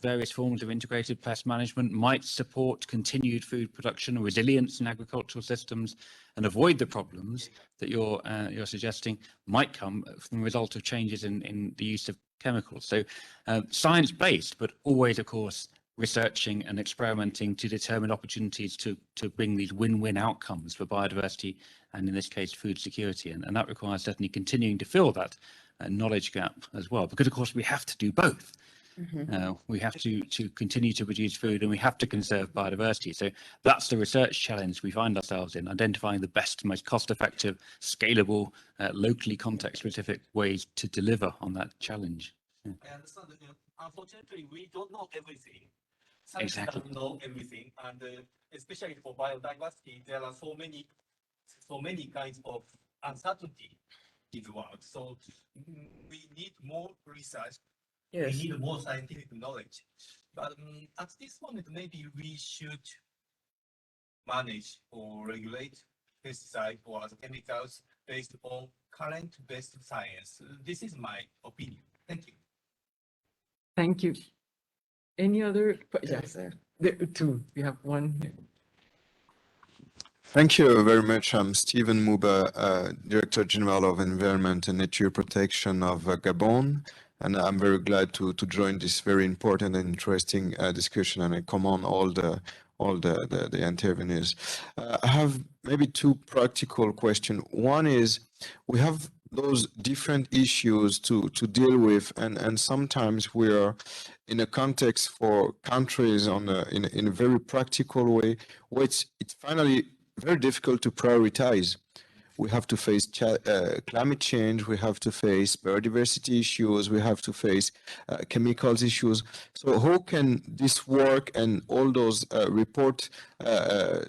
various forms of integrated pest management might support continued food production and resilience in agricultural systems, and avoid the problems that you're suggesting might come from the result of changes in the use of chemicals. So science-based, but always, of course, researching and experimenting to determine opportunities to bring these win-win outcomes for biodiversity and, in this case, food security. And that requires certainly continuing to fill that knowledge gap as well, because, of course, we have to do both. We have to continue to produce food, and we have to conserve biodiversity. So that's the research challenge we find ourselves in, identifying the best, most cost-effective, scalable, locally context-specific ways to deliver on that challenge. I understand that, unfortunately, we don't know everything. Exactly. Don't know everything, and especially for biodiversity, there are so many kinds of uncertainty in the world. So we need more research. Yes. We need more scientific knowledge. But at this moment, maybe we should manage or regulate pesticides or other chemicals based on current best science. This is my opinion. Thank you. Thank you. Any other? Yes, there are two. We have one here. Thank you very much. I'm Stephen Muba, Director General of Environment and Nature Protection of Gabon, and I'm very glad to join this very important and interesting discussion. And I commend all the interveners. I have maybe two practical questions. One is, we have those different issues to deal with, and sometimes we are in a context for countries in a very practical way, where it's finally very difficult to prioritize. We have to face climate change, we have to face biodiversity issues, we have to face chemicals issues. So how can this work and all those reports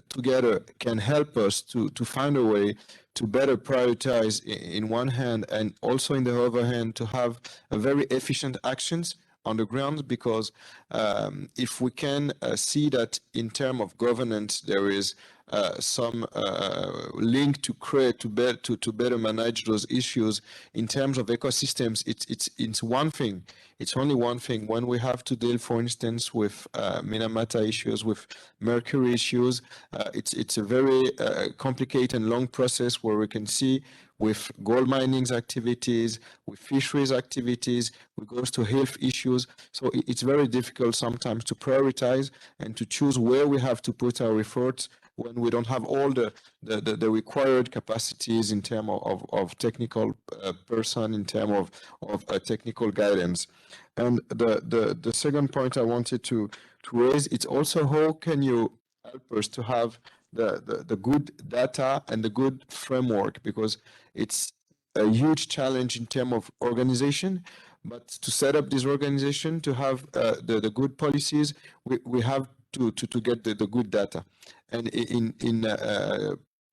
together can help us to find a way to better prioritize in one hand, and also in the other hand to have a very efficient actions on the ground? Because if we can see that in terms of governance there is some link to create to better manage those issues in terms of ecosystems, it's one thing. It's only one thing. When we have to deal, for instance, with Minamata issues, with mercury issues, it's a very complicated and long process where we can see with gold mining activities, with fisheries activities, we go to health issues. So it's very difficult sometimes to prioritize and to choose where we have to put our efforts when we don't have all the required capacities in terms of technical person, in terms of technical guidance. And the second point I wanted to raise, it's also how can you help us to have the good data and the good framework, because it's a huge challenge in terms of organization. But to set up this organization, to have the good policies, we have to get the good data. And in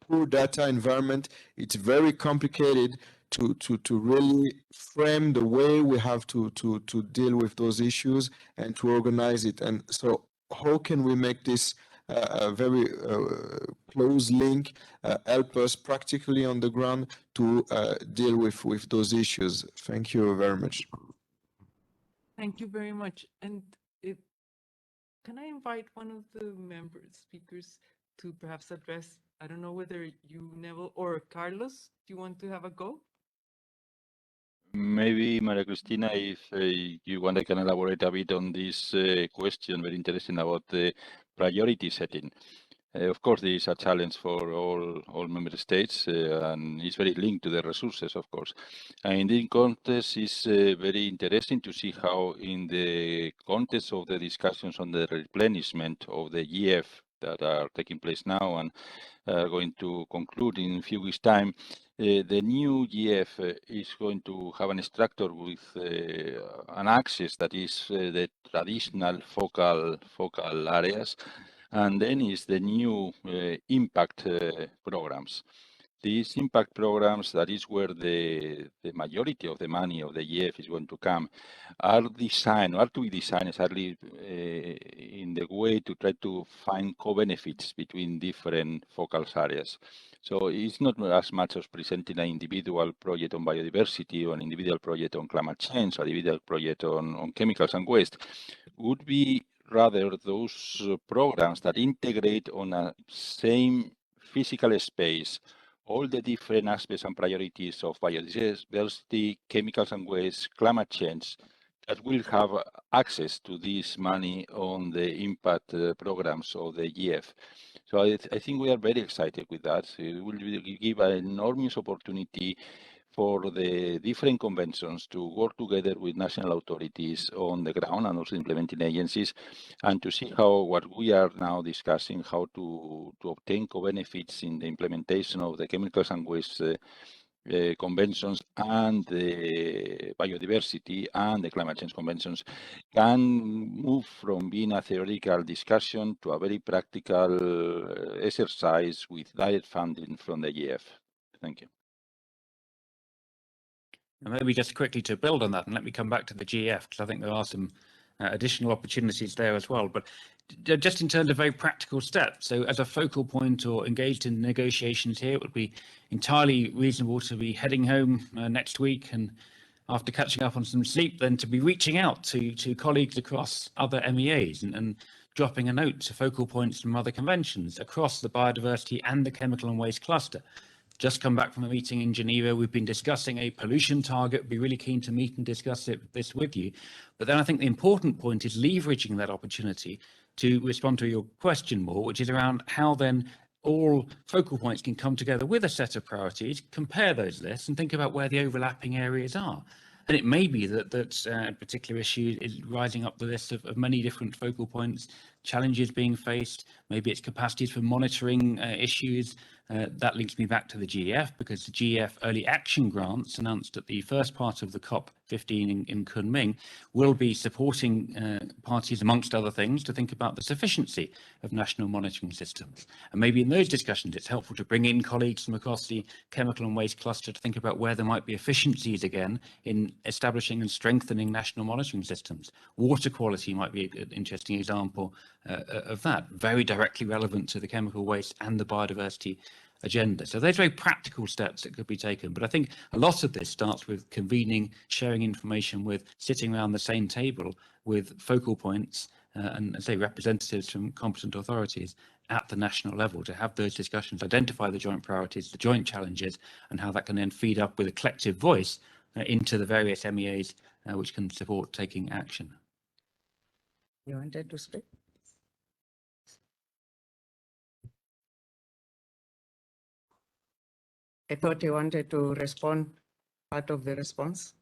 poor data environment, it's very complicated to really frame the way we have to deal with those issues and to organize it. And so how can we make this a very close link, help us practically on the ground to deal with those issues? Thank you very much. Thank you very much. And can I invite one of the speakers to perhaps address, I don't know whether you, Neville, or Carlos, do you want to have a go? Maybe, Maria Cristina, if you want, I can elaborate a bit on this question, very interesting, about the priority setting. Of course, this is a challenge for all member states, and it's very linked to the resources, of course. And in this context, it's very interesting to see how, in the context of the discussions on the replenishment of the GF that are taking place now and are going to conclude in a few weeks' time, the new GF is going to have a structure with an axis that is the traditional focal areas, and then is the new impact programs. these impact programs, that is where the majority of the money of the EF is going to come, are to be designed exactly in the way to try to find co-benefits between different focal areas. So it's not as much as presenting an individual project on biodiversity or an individual project on climate change or an individual project on chemicals and waste. Would be rather those programs that integrate on a same physical space all the different aspects and priorities of biodiversity, chemicals and waste, climate change, that will have access to this money on the impact programs of the EF. So I think we are very excited with that. It will give an enormous opportunity for the different conventions to work together with national authorities on the ground and also implementing agencies, and to see how what we are now discussing, how to obtain co-benefits in the implementation of the chemicals and waste conventions and the biodiversity and the climate change conventions can move from being a theoretical discussion to a very practical exercise with direct funding from the EF. Thank you. And maybe just quickly to build on that, and let me come back to the GF, because I think there are some additional opportunities there as well. But just in terms of very practical steps, so as a focal point or engaged in negotiations here, it would be entirely reasonable to be heading home next week, and after catching up on some sleep, then to be reaching out to colleagues across other MEAs and dropping a note to focal points from other conventions across the biodiversity and the chemical and waste cluster. Just come back from a meeting in Geneva. We've been discussing a pollution target. Be really keen to meet and discuss this with you. But then I think the important point is leveraging that opportunity to respond to your question more, which is around how then all focal points can come together with a set of priorities, compare those lists and think about where the overlapping areas are. And it may be that a particular issue is rising up the list of many different focal points, challenges being faced. Maybe it's capacities for monitoring issues. That links me back to the GEF, because the GEF early action grants announced at the first part of the COP15 in Kunming will be supporting parties, amongst other things, to think about the sufficiency of national monitoring systems. And maybe in those discussions, it's helpful to bring in colleagues from across the chemical and waste cluster to think about where there might be efficiencies again in establishing and strengthening national monitoring systems. Water quality might be an interesting example of that, very directly relevant to the chemical waste and the biodiversity agenda. So there's very practical steps that could be taken. But I think a lot of this starts with convening, sharing information, with sitting around the same table with focal points and say representatives from competent authorities at the national level to have those discussions, identify the joint priorities, the joint challenges, and how that can then feed up with a collective voice into the various MEAs which can support taking action. You wanted to speak? I thought you wanted to respond, part of the response,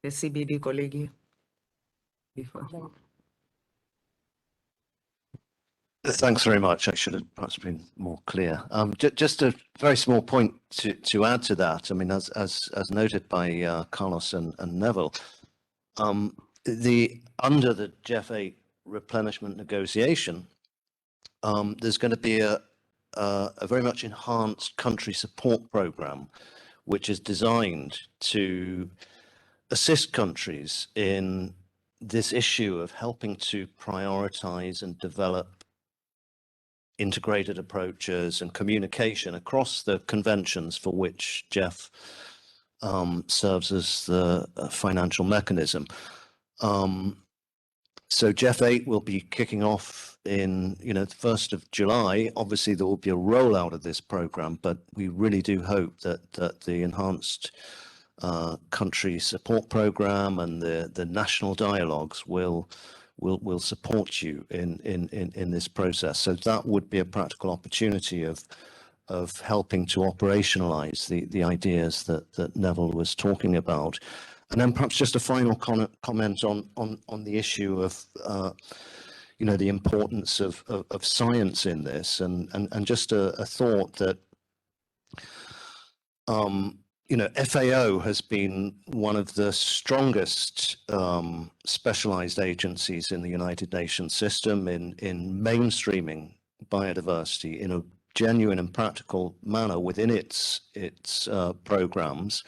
the CBD colleague before. Thanks very much. I should have perhaps been more clear. Just a very small point to add to that. I mean, as noted by Carlos and Neville, under the GEF8 replenishment negotiation, there's going to be a very much enhanced country support program, which is designed to assist countries in this issue of helping to prioritize and develop integrated approaches and communication across the conventions for which GEF serves as the financial mechanism. So GEF8 will be kicking off in, the 1st of July. Obviously, there will be a rollout of this program, but we really do hope that the enhanced country support program and the national dialogues will support you in this process. So that would be a practical opportunity of helping to operationalize the ideas that Neville was talking about. And then perhaps just a final comment on the issue of the importance of science in this, and just a thought that FAO has been one of the strongest specialized agencies in the United Nations system in mainstreaming biodiversity in genuine and practical manner within its programs.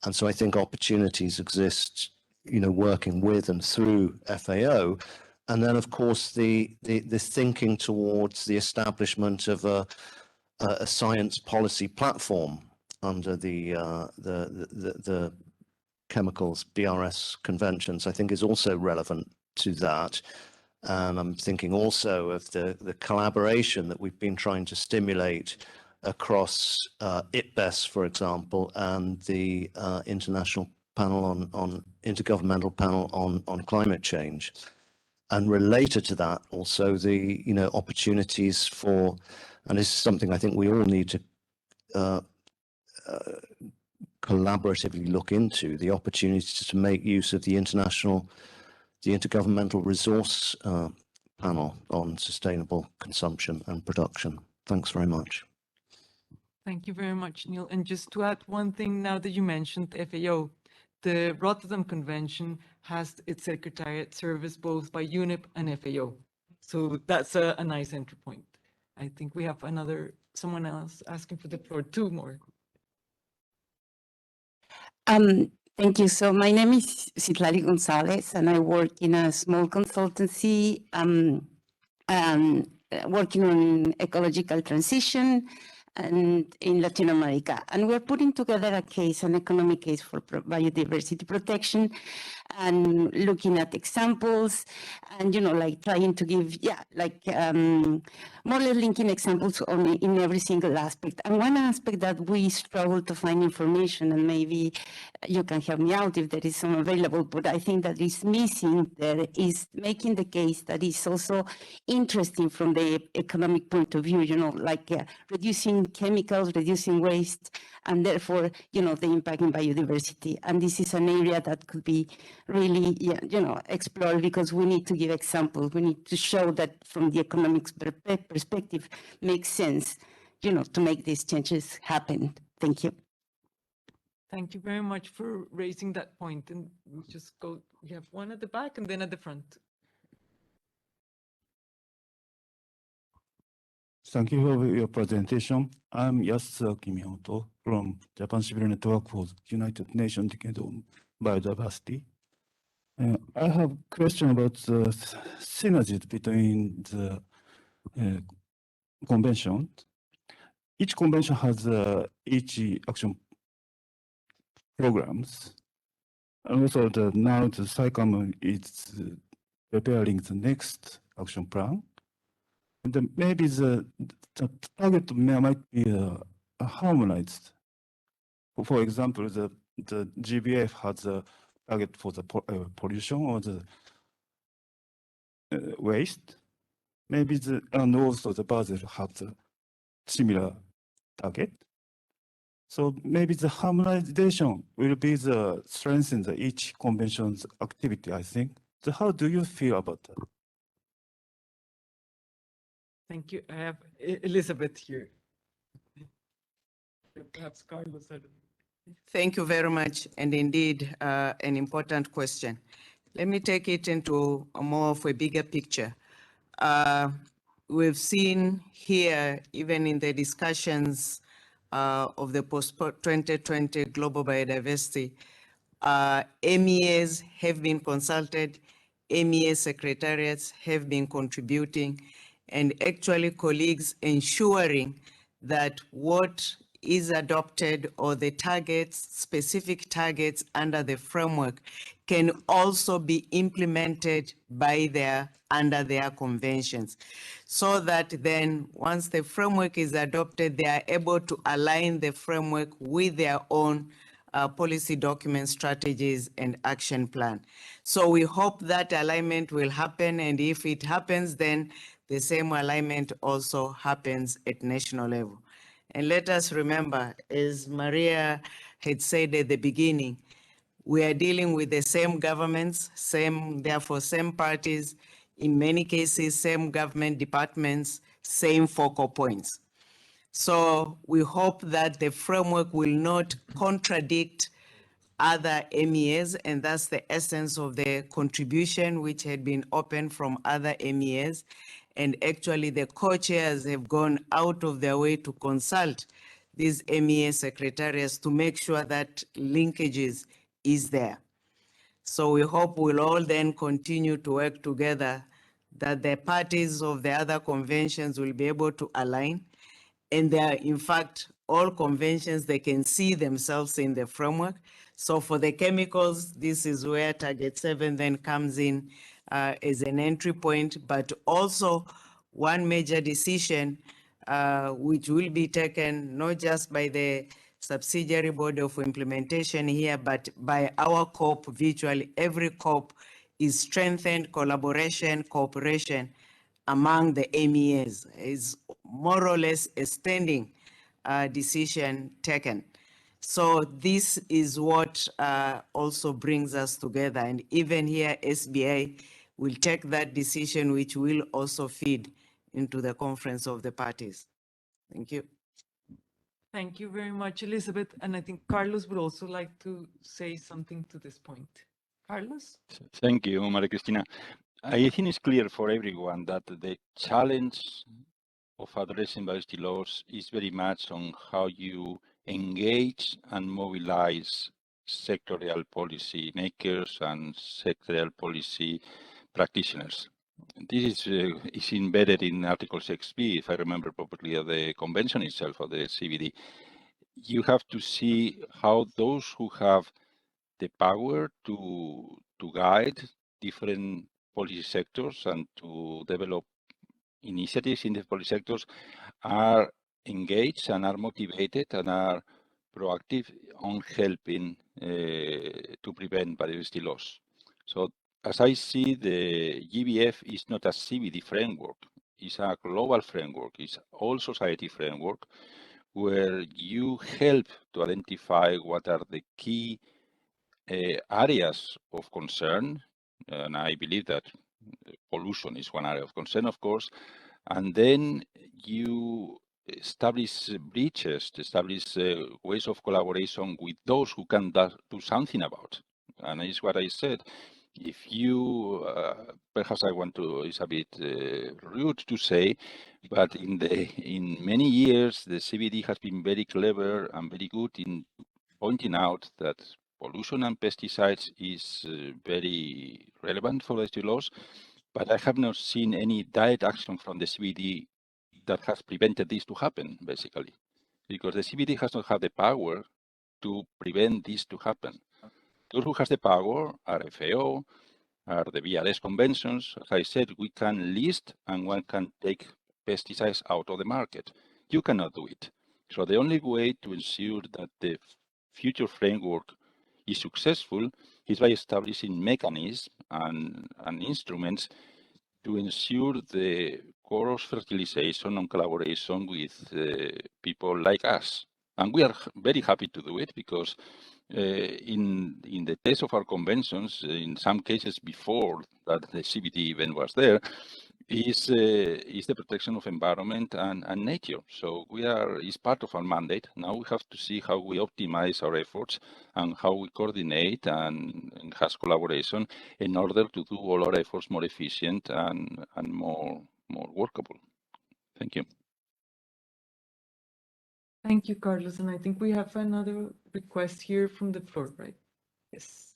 And so I think opportunities exist, working with and through FAO. And then, of course, the thinking towards the establishment of a science policy platform under the chemicals BRS conventions, I think is also relevant to that. And I'm thinking also of the collaboration that we've been trying to stimulate across IPBES, for example, and the Intergovernmental Panel on Climate Change. And related to that, also the opportunities for, and this is something I think we all need to collaboratively look into, the opportunity to make use of the Intergovernmental Resource Panel on Sustainable Consumption and Production. Thanks very much. Thank you very much, Neil. And just to add one thing now that you mentioned FAO, the Rotterdam Convention has its secretariat serviced both by UNEP and FAO. So that's a nice entry point. I think we have someone else asking for the floor, two more. Thank you. So my name is Citlali Gonzalez, and I work in a small consultancy working on ecological transition and in Latin America. And we're putting together a case, an economic case for biodiversity protection, and looking at examples and, like trying to give, more or less linking examples in every single aspect. And one aspect that we struggle to find information, and maybe you can help me out if there is some available, but I think that is missing there is making the case that is also interesting from the economic point of view, reducing chemicals, reducing waste, and therefore, the impact in biodiversity. And this is an area that could be really, explored, because we need to give examples. We need to show that from the economics perspective makes sense, to make these changes happen. Thank you. Thank you very much for raising that point. And we have one at the back and then at the front. Thank you for your presentation. I'm Yasuaki Miyamoto from Japan Civil Network for United Nations Decade on Biodiversity. I have a question about the synergies between the conventions. Each convention has each action programs. And also now the SAICOM is preparing the next action plan. And then maybe the target might be harmonized. For example, the GBF has a target for the pollution or the waste. Maybe and also the Basel has a similar target. So maybe the harmonization will be the strengthen each convention's activity, I think. So how do you feel about that? Thank you. I have Elizabeth here. Perhaps Carlos. Thank you very much. And indeed, an important question. Let me take it into more of a bigger picture. We've seen here, even in the discussions of the Post-2020 Global Biodiversity, MEAs have been consulted, MEA secretariats have been contributing, and actually colleagues ensuring that what is adopted or the targets, specific targets under the framework can also be implemented under their conventions. So that then once the framework is adopted, they are able to align the framework with their own policy documents, strategies, and action plan. So we hope that alignment will happen, and if it happens, then the same alignment also happens at national level. And let us remember, as Maria had said at the beginning, we are dealing with the same governments, therefore same parties, in many cases, same government departments, same focal points. So we hope that the framework will not contradict other MEAs, and that's the essence of the contribution which had been opened from other MEAs. And actually the co-chairs have gone out of their way to consult these MEA secretariats to make sure that linkages is there. So we hope we'll all then continue to work together, that the parties of the other conventions will be able to align. And they are, in fact, all conventions, they can see themselves in the framework. So for the chemicals, this is where Target 7 then comes in as an entry point, but also one major decision which will be taken not just by the subsidiary body of implementation here, but by our COP virtually. Every COP is strengthened collaboration, cooperation among the MEAs. Is more or less a standing decision taken. So this is what also brings us together. And even here, SBA will take that decision, which will also feed into the conference of the parties. Thank you. Thank you very much, Elizabeth. And I think Carlos would also like to say something to this point. Carlos? Thank you, Maria Cristina. I think it's clear for everyone that the challenge of addressing biodiversity loss is very much on how you engage and mobilize sectorial policy makers and sectorial policy practitioners. This is embedded in Article 6b, if I remember properly, of the convention itself, of the CBD. You have to see how those who have the power to guide different policy sectors and to develop initiatives in the policy sectors are engaged and are motivated and are proactive on helping to prevent biodiversity loss. So as I see, the GBF is not a CBD framework, it's a global framework, it's all society framework where you help to identify what are the key areas of concern, and I believe that pollution is one area of concern, of course, and then you establish bridges, establish ways of collaboration with those who can do something about. And it's what I said. If you, perhaps I want to, it's a bit rude to say, but in many years, the CBD has been very clever and very good in pointing out that pollution and pesticides is very relevant for biodiversity loss, but I have not seen any direct action from the CBD that has prevented this to happen, basically, because the CBD has not had the power to prevent this to happen. Those who has the power are FAO, are the BRS conventions. As I said, we can list and one can take pesticides out of the market. You cannot do it. So the only way to ensure that the future framework is successful is by establishing mechanisms and instruments to ensure the cross-fertilization and collaboration with people like us. And we are very happy to do it because in the text of our conventions, in some cases before that the CBD event was there, is the protection of environment and nature. So it's part of our mandate. Now we have to see how we optimize our efforts and how we coordinate and enhance collaboration in order to do all our efforts more efficient and more workable. Thank you. Thank you, Carlos. And I think we have another request here from the floor, right? Yes.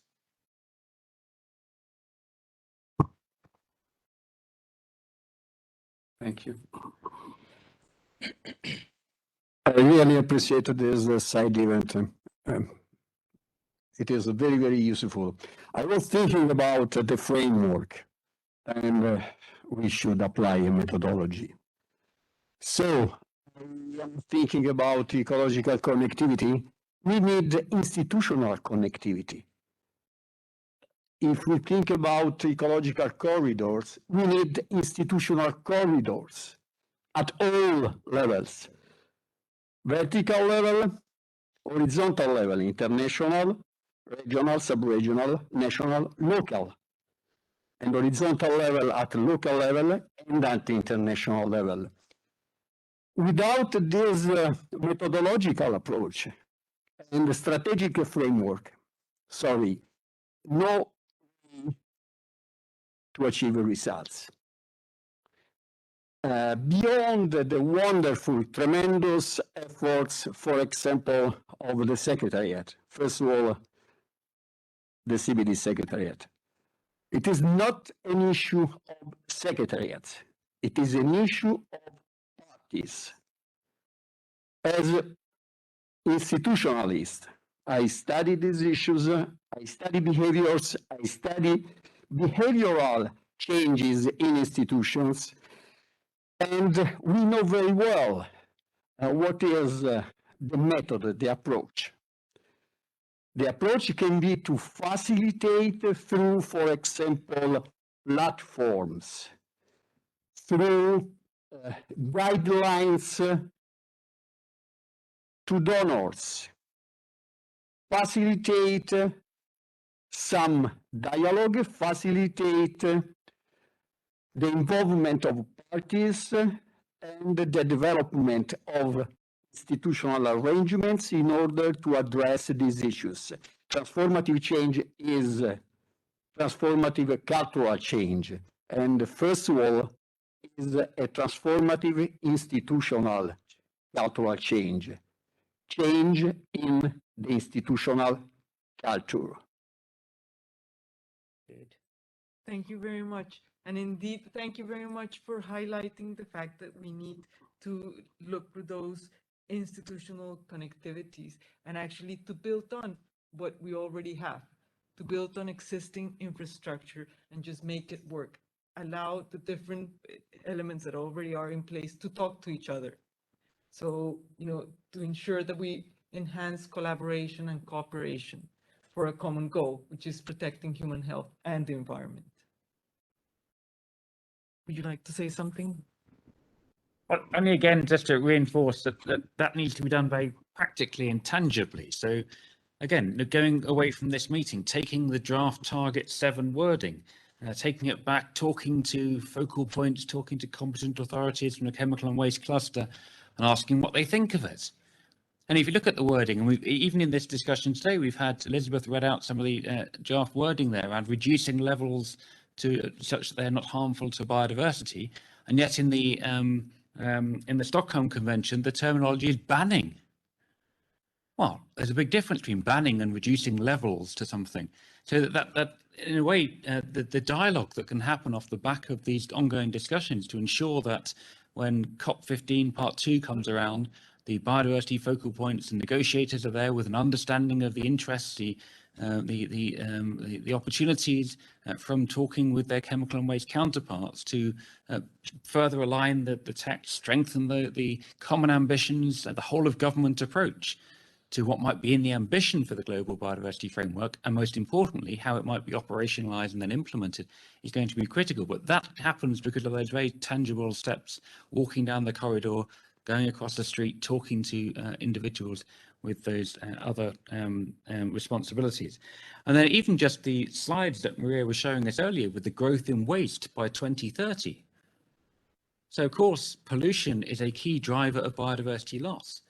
Thank you. I really appreciate this side event. It is very, very useful. I was thinking about the framework, and we should apply a methodology. So, I'm thinking about ecological connectivity. We need institutional connectivity. If we think about ecological corridors, we need institutional corridors at all levels. Vertical level, horizontal level, international, regional, sub-regional, national, local. And horizontal level at local level and at international level. Without this methodological approach and the strategic framework, no way to achieve results. beyond the wonderful, tremendous efforts, for example, of the Secretariat. First of all, the CBD Secretariat. It is not an issue of secretariats. It is an issue of parties. As institutionalist, I study these issues, I study behaviors, I study behavioral changes in institutions, and we know very well what is the method, the approach. The approach can be to facilitate through, for example, platforms, through guidelines to donors, facilitate some dialogue, facilitate the involvement of parties and the development of institutional arrangements in order to address these issues. Transformative change is transformative cultural change. And first of all, is a transformative institutional cultural change. Change in the institutional culture. Thank you very much. And indeed, thank you very much for highlighting the fact that we need to look for those institutional connectivities and actually to build on what we already have, to build on existing infrastructure and just make it work. Allow the different elements that already are in place to talk to each other. So, to ensure that we enhance collaboration and cooperation for a common goal, which is protecting human health and the environment. Would you like to say something? Well, only again, just to reinforce that needs to be done very practically and tangibly. So again, going away from this meeting, taking the draft Target 7 wording, taking it back, talking to focal points, talking to competent authorities from the chemical and waste cluster and asking what they think of it. And if you look at the wording, and even in this discussion today, we've had Elizabeth read out some of the draft wording there around reducing levels to such that they're not harmful to biodiversity. And yet in the Stockholm Convention, the terminology is banning. Well, there's a big difference between banning and reducing levels to something. So that in a way, the dialogue that can happen off the back of these ongoing discussions to ensure that when COP15 Part 2 comes around, the biodiversity focal points and negotiators are there with an understanding of the interests, the opportunities from talking with their chemical and waste counterparts to further align the text, strengthen the common ambitions, the whole of government approach to what might be in the ambition for the Global Biodiversity Framework, and most importantly, how it might be operationalized and then implemented is going to be critical. But that happens because of those very tangible steps, walking down the corridor, going across the street, talking to individuals with those other responsibilities. And then even just the slides that Maria was showing us earlier with the growth in waste by 2030. So of course, pollution is a key driver of biodiversity loss.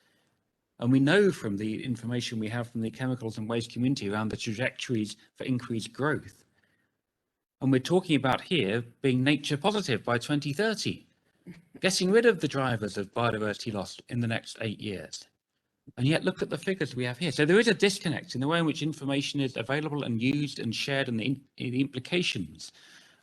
And we know from the information we have from the chemicals and waste community around the trajectories for increased growth. And we're talking about here being nature positive by 2030, getting rid of the drivers of biodiversity loss in the next 8 years. And yet look at the figures we have here. So there is a disconnect in the way in which information is available and used and shared, and the implications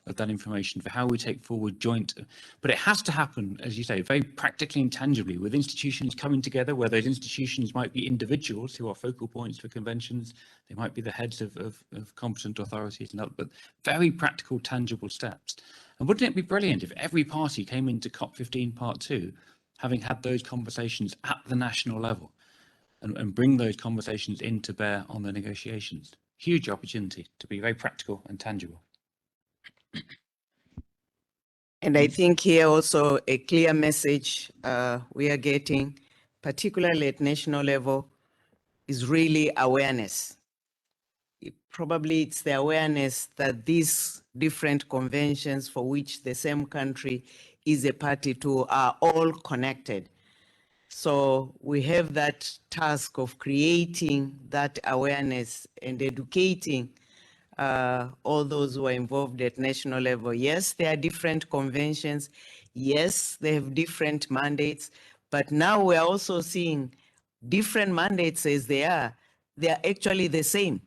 of that information for how we take forward joint. But it has to happen, as you say, very practically and tangibly, with institutions coming together, where those institutions might be individuals who are focal points for conventions. They might be the heads of competent authorities and other, but very practical, tangible steps. And wouldn't it be brilliant if every party came into COP15 Part 2, having had those conversations at the national level, and bring those conversations in to bear on the negotiations? Huge opportunity to be very practical and tangible. And I think here also a clear message we are getting, particularly at national level, is really awareness. Probably it's the awareness that these different conventions for which the same country is a party to are all connected. So we have that task of creating that awareness and educating all those who are involved at national level. Yes, there are different conventions. Yes, they have different mandates, but now we're also seeing different mandates as they are actually the same.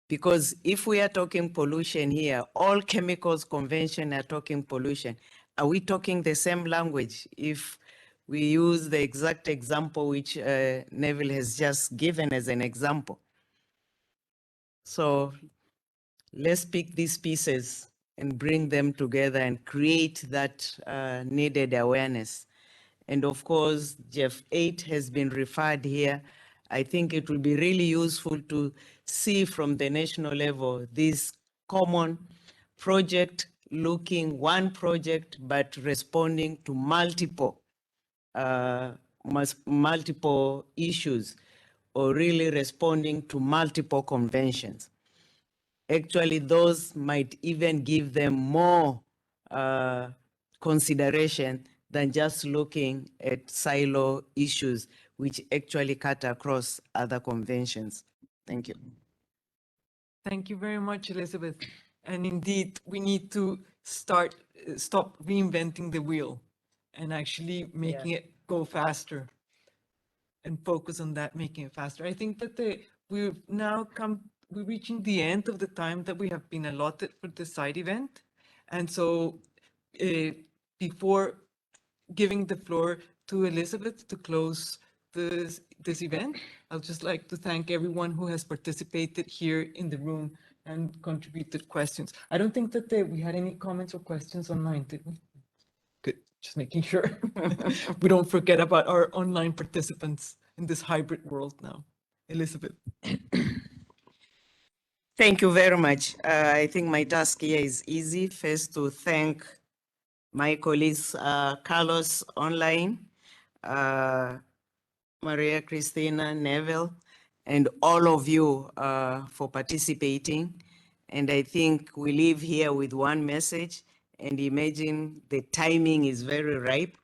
Because if we are talking pollution here, all chemicals convention are talking pollution. Are we talking the same language? If we use the exact example which Neville has just given as an example. So let's pick these pieces and bring them together and create that needed awareness. And of course, Jeff 8 has been referred here. I think it will be really useful to see from the national level this common project, looking one project, but responding to multiple issues, or really responding to multiple conventions. Actually, those might even give them more consideration than just looking at silo issues, which actually cut across other conventions. Thank you. Thank you very much, Elizabeth. And indeed, we need to stop reinventing the wheel and actually making it go faster and focus on that, making it faster. I think that we're reaching the end of the time that we have been allotted for the side event. And so before giving the floor to Elizabeth to close this event, I'd just like to thank everyone who has participated here in the room and contributed questions. I don't think that we had any comments or questions online, did we? Good, just making sure we don't forget about our online participants in this hybrid world now. Elizabeth. Thank you very much. I think my task here is easy. First, to thank my colleagues, Carlos online, Maria Cristina, Neville, and all of you for participating. And I think we leave here with one message, and imagine the timing is very ripe.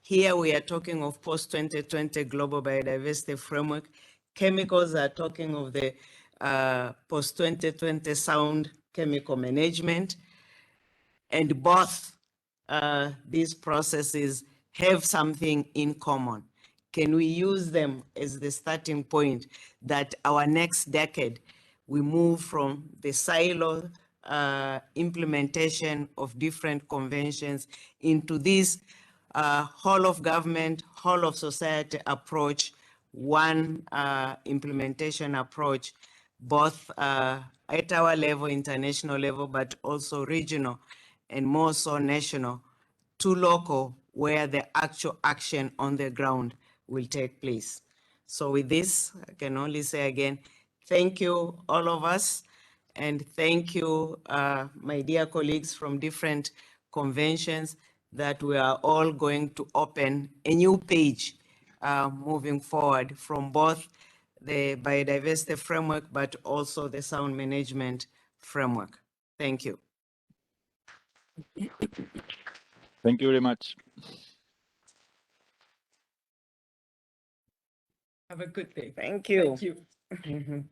Here we are talking of Post-2020 Global Biodiversity Framework. Chemicals are talking of the Post-2020 Sound Chemical Management. And both these processes have something in common. Can we use them as the starting point that our next decade, we move from the silo implementation of different conventions into this whole of government, whole of society approach, one implementation approach, both at our level, international level, but also regional, and more so national, to local, where the actual action on the ground will take place. So with this, I can only say again, thank you, all of us, and thank you, my dear colleagues from different conventions, that we are all going to open a new page moving forward from both the biodiversity framework, but also the sound management framework. Thank you. Thank you very much. Have a good day. Thank you. Thank you.